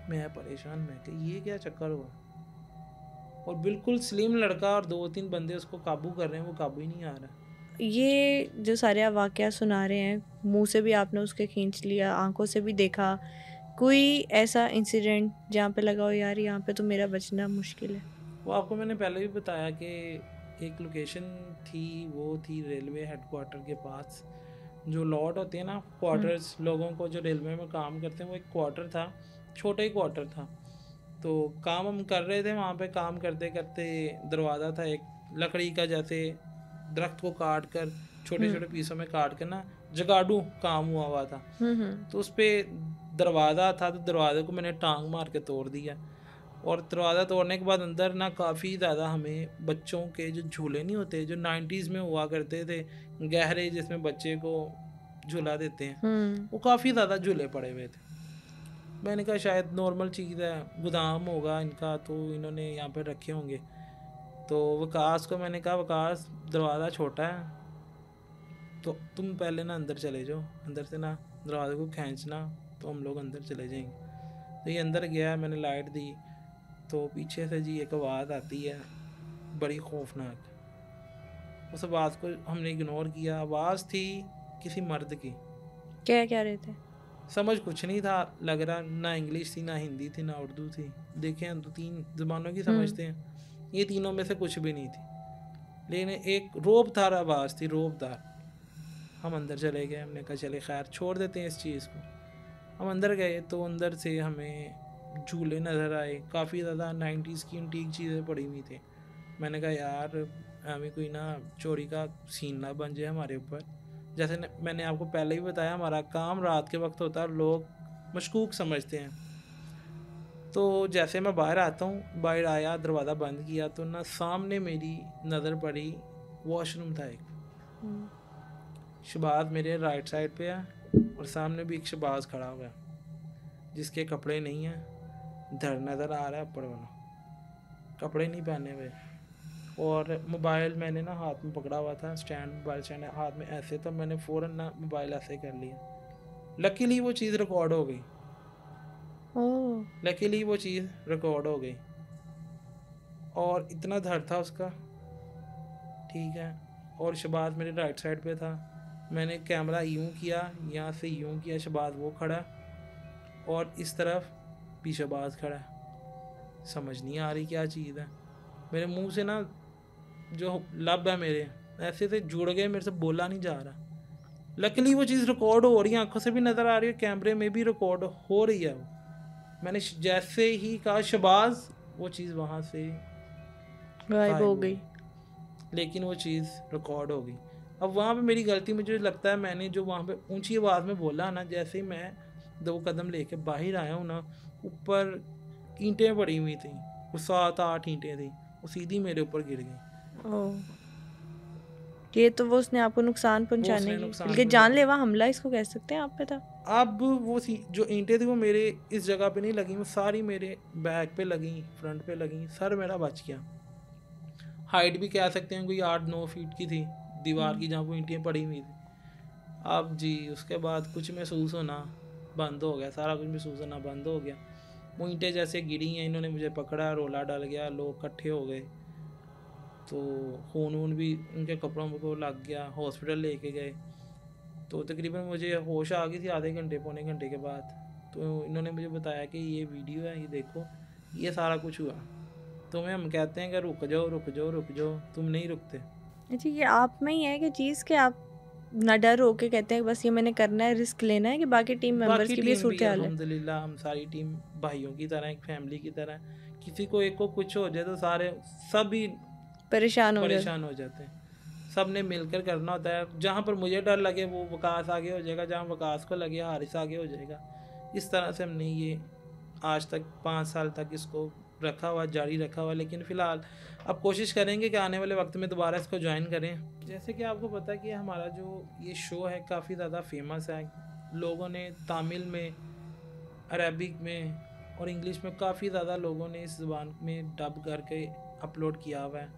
मैं परेशान, मैं कि ये क्या चक्कर हुआ। और बिल्कुल स्लिम लड़का और 2-3 बंदे उसको काबू कर रहे हैं, वो काबू ही नहीं आ रहा। ये जो सारे आप वाक़या सुना रहे हैं, मुंह से भी आपने उसके खींच लिया, आंखों से भी देखा, कोई ऐसा इंसिडेंट जहाँ पे लगा हो यार यहाँ पे तो मेरा बचना मुश्किल है? वो आपको मैंने पहले भी बताया कि एक लोकेशन थी, वो थी रेलवे हेडक्वार्टर के पास। जो लॉट होते हैं ना क्वार्टर्स, लोगों को जो रेलवे में काम करते हैं, वो एक क्वार्टर था, छोटा ही क्वार्टर था। तो काम हम कर रहे थे वहाँ पे, काम करते करते दरवाज़ा था एक लकड़ी का, जैसे दरख्त को काट कर छोटे छोटे पीसों में काट कर ना जगाड़ू काम हुआ था। तो उस पर दरवाज़ा था, तो दरवाजे को मैंने टांग मार के तोड़ दिया। और दरवाज़ा तोड़ने के बाद अंदर ना काफ़ी ज़्यादा हमें बच्चों के जो झूले नहीं होते जो 90s में हुआ करते थे, गहरे, जिसमें बच्चे को झूला देते हैं, वो काफ़ी ज़्यादा झूले पड़े हुए थे। मैंने कहा शायद नॉर्मल चीज़ है, गोदाम होगा इनका, तो इन्होंने यहाँ पर रखे होंगे। तो वकास को मैंने कहा, वकास दरवाज़ा छोटा है तो तुम पहले ना अंदर चले जाओ, अंदर से ना दरवाजे को खींचना तो हम लोग अंदर चले जाएंगे। तो ये अंदर गया, मैंने लाइट दी, तो पीछे से जी एक आवाज़ आती है बड़ी खौफनाक। उस आवाज़ को हमने इग्नोर किया। आवाज़ थी किसी मर्द की। क्या क्या रहे थे? समझ कुछ नहीं था लग रहा, ना इंग्लिश थी, ना हिंदी थी, ना उर्दू थी। देखें 2-3 ज़बानों की समझते हैं, ये तीनों में से कुछ भी नहीं थी, लेकिन एक रोबदार आवाज़ थी, रोबदार। हम अंदर चले गए, हमने कहा चले खैर छोड़ देते हैं इस चीज़ को। हम अंदर गए तो अंदर से हमें झूले नज़र आए, काफ़ी ज़्यादा 90s की एंटीक चीज़ें पड़ी हुई थी। मैंने कहा यार हमें कोई ना चोरी का सीन ना बन जाए हमारे ऊपर। जैसे मैंने आपको पहले ही बताया, हमारा काम रात के वक्त होता है, लोग मशकूक समझते हैं। तो जैसे मैं बाहर आता हूँ, बाहर आया, दरवाज़ा बंद किया, तो ना सामने मेरी नज़र पड़ी, वॉशरूम था एक। शबाज मेरे राइट साइड पे है और सामने भी एक शबाज खड़ा हुआ है जिसके कपड़े नहीं हैं, धड़ नज़र आ रहा है ऊपर वाला, कपड़े नहीं पहने हुए। और मोबाइल मैंने ना हाथ में पकड़ा हुआ था, स्टैंड, मोबाइल स्टैंड हाथ में ऐसे, तो मैंने फ़ौरन ना मोबाइल ऐसे कर लिया। लकीली वो चीज़ रिकॉर्ड हो गई, लकीली वो चीज़ रिकॉर्ड हो गई। और इतना धड़ था उसका, ठीक है। और शबाज मेरे राइट साइड पे था। मैंने कैमरा यूं किया, यहाँ से यूं किया, शबाज वो खड़ा, और इस तरफ भी शबाज खड़ा। समझ नहीं आ रही क्या चीज़ है। मेरे मुंह से ना जो लब है मेरे ऐसे से जुड़ गए, मेरे से बोला नहीं जा रहा। लकीली वो चीज़ रिकॉर्ड हो रही है, आंखों से भी नज़र आ रही है, कैमरे में भी रिकॉर्ड हो रही है। वो मैंने जैसे ही कहा शबाज, वो चीज़ वहाँ से गायब हो गई, लेकिन वो चीज़ रिकॉर्ड हो गई। अब वहाँ पे मेरी गलती मुझे लगता है, मैंने जो वहाँ पे ऊंची आवाज़ में बोला ना, जैसे ही मैं 2 कदम लेके बाहर आया हूँ ना, ऊपर ईंटें पड़ी हुई थी, वो 7-8 ईंटें थी, वो सीधी मेरे ऊपर गिर गई। ये तो वो उसने आपको नुकसान पहुंचाने की, बल्कि जानलेवा हमला इसको कह सकते हैं आप पे था। अब वो जो ईंटें थी वो मेरे इस जगह पे नहीं लगी, वो सारी मेरे बैक पे लगी, फ्रंट पे लगी, सर मेरा बच गया। हाइट भी कह सकते हैं कोई 8-9 फीट की थी दीवार की, जहाँ वो ईंटें पड़ी हुई थी। अब जी उसके बाद कुछ महसूस होना बंद हो गया, सारा कुछ महसूस होना बंद हो गया। वो ईंटें जैसे गिरी हैं, इन्होंने मुझे पकड़ा, रोला डल गया, लोग इकट्ठे हो गए, तो खून वून भी उनके कपड़ों को लग गया, हॉस्पिटल लेके गए। तो तकरीबन मुझे होश आ गई थी आधे घंटे पौने घंटे के बाद। तो इन्होंने मुझे बताया कि ये वीडियो है, ये देखो, ये सारा कुछ हुआ। तुम्हें हम कहते हैं कि रुक जाओ रुक जाओ रुक जाओ, तुम नहीं रुकते। अच्छा, ये आप में ही है कि चीज़ के आप ना डर हो के कहते हैं बस ये मैंने करना है, रिस्क लेना है, कि बाकी टीम मेंबर्स की भी सूरत हाल है? अल्हम्दुलिल्लाह हम सारी टीम भाइयों की तरह, एक फैमिली की तरह, किसी को एक को कुछ हो जाए तो सारे सभी परेशान हो जाते हैं, सब ने मिलकर करना होता है। जहाँ पर मुझे डर लगे वो वकास आगे हो जाएगा, जहाँ वकास को लगे हारिस आगे हो जाएगा। इस तरह से हमने ये आज तक 5 साल तक इसको रखा हुआ, जारी रखा हुआ। लेकिन फ़िलहाल अब कोशिश करेंगे कि आने वाले वक्त में दोबारा इसको ज्वाइन करें। जैसे कि आपको पता है कि हमारा जो ये शो है काफ़ी ज़्यादा फेमस है। लोगों ने तमिल में, अरबिक में और इंग्लिश में काफ़ी ज़्यादा लोगों ने इस ज़ुबान में डब करके अपलोड किया हुआ है।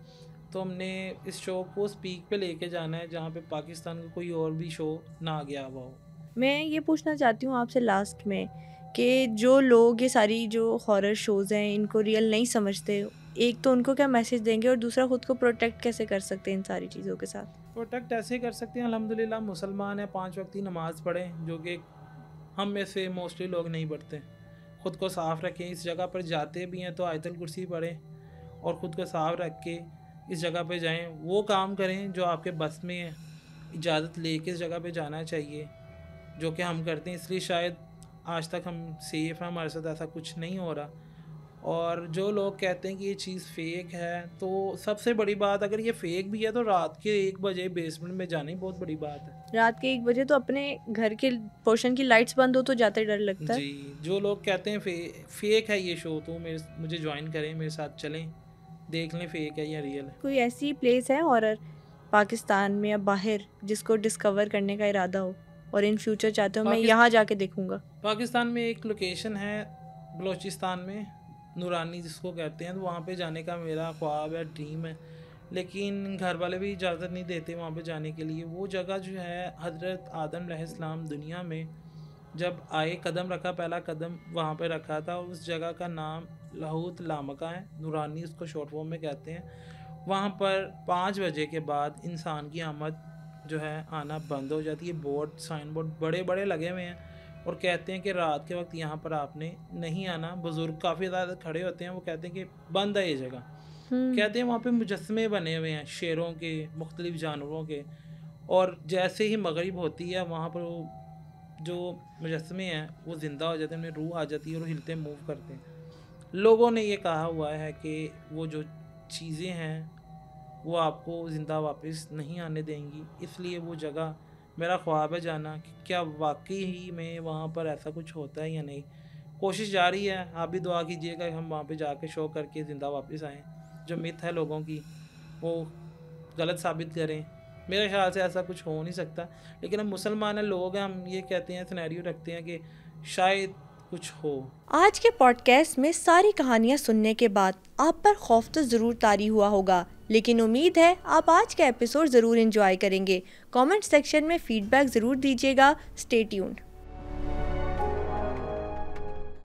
तो हमने इस शो को स्पीक पे लेके जाना है जहाँ पे पाकिस्तान का कोई और भी शो ना गया हुआ हो। मैं ये पूछना चाहती हूँ आपसे लास्ट में कि जो लोग ये सारी जो हॉरर शोज़ हैं इनको रियल नहीं समझते, एक तो उनको क्या मैसेज देंगे और दूसरा खुद को प्रोटेक्ट कैसे कर सकते हैं इन सारी चीज़ों के साथ? प्रोटेक्ट ऐसे कर सकते हैं, अल्हम्दुलिल्लाह मुसलमान है, 5 वक्त की नमाज़ पढ़ें, जो कि हम में से मोस्टली लोग नहीं पढ़ते। ख़ुद को साफ़ रखें, इस जगह पर जाते भी हैं तो आयतुल कुर्सी पढ़ें और ख़ुद को साफ़ रख के इस जगह पे जाएं। वो काम करें जो आपके बस में है, इजाज़त लेके इस जगह पे जाना चाहिए, जो कि हम करते हैं। इसलिए शायद आज तक हम सेफ़ हैं, हमारे साथ ऐसा कुछ नहीं हो रहा। और जो लोग कहते हैं कि ये चीज़ फ़ेक है, तो सबसे बड़ी बात, अगर ये फ़ेक भी है तो रात के 1 बजे बेसमेंट में जाना ही बहुत बड़ी बात है। रात के 1 बजे तो अपने घर के पोर्शन की लाइट्स बंद हो तो जाते डर लगता है। जी, जो लोग कहते हैं फ़ेक है ये शो, तो मुझे ज्वाइन करें, मेरे साथ चलें, देख लें फ़ेक है या रियल है। कोई ऐसी प्लेस है हॉरर पाकिस्तान में या बाहर जिसको डिस्कवर करने का इरादा हो और इन फ्यूचर चाहते हो मैं यहाँ जाके देखूँगा? पाकिस्तान में एक लोकेशन है बलोचिस्तान में, नूरानी जिसको कहते हैं, तो वहाँ पे जाने का मेरा ख्वाब है, ड्रीम है। लेकिन घर वाले भी इजाज़त नहीं देते वहाँ पे जाने के लिए। वो जगह जो है, हज़रत आदम अलैहिस्सलाम दुनिया में जब आए, कदम रखा, पहला कदम वहाँ पे रखा था। उस जगह का नाम लाहूत लामका है, नूरानी उसको शॉर्ट फॉर्म में कहते हैं। वहाँ पर 5 बजे के बाद इंसान की आमद जो है आना बंद हो जाती है। बोर्ड, साइन बोर्ड बड़े बड़े लगे हुए हैं और कहते हैं कि रात के वक्त यहाँ पर आपने नहीं आना। बुज़ुर्ग काफ़ी ज़्यादा खड़े होते हैं, वो कहते हैं कि बंद है ये जगह। कहते हैं वहाँ पे मुजस्मे बने हुए हैं शेरों के, मुख्तलिफ जानवरों के, और जैसे ही मगरिब होती है वहाँ पर वो जो मुजस्मे हैं वो ज़िंदा हो जाते हैं, उनमें रूह आ जाती है और हिलते मूव करते हैं। लोगों ने ये कहा हुआ है कि वो जो चीज़ें हैं वो आपको ज़िंदा वापस नहीं आने देंगी। इसलिए वो जगह मेरा ख्वाब है जाना, कि क्या वाकई ही में वहाँ पर ऐसा कुछ होता है या नहीं। कोशिश जारी है, आप भी दुआ कीजिएगा कि हम वहाँ पे जाके शो करके ज़िंदा वापस आएँ, जो मिथ है लोगों की वो गलत साबित करें। मेरे ख्याल से ऐसा कुछ हो नहीं सकता, लेकिन हम मुसलमान हैं, लोग हैं, हम ये कहते हैं, सिनेरियो रखते हैं कि शायद कुछ हो। आज के पॉडकास्ट में सारी कहानियाँ सुनने के बाद आप पर खौफ तो ज़रूर तारी हुआ होगा, लेकिन उम्मीद है आप आज का एपिसोड ज़रूर एंजॉय करेंगे। कमेंट सेक्शन में फीडबैक ज़रूर दीजिएगा। Stay tuned.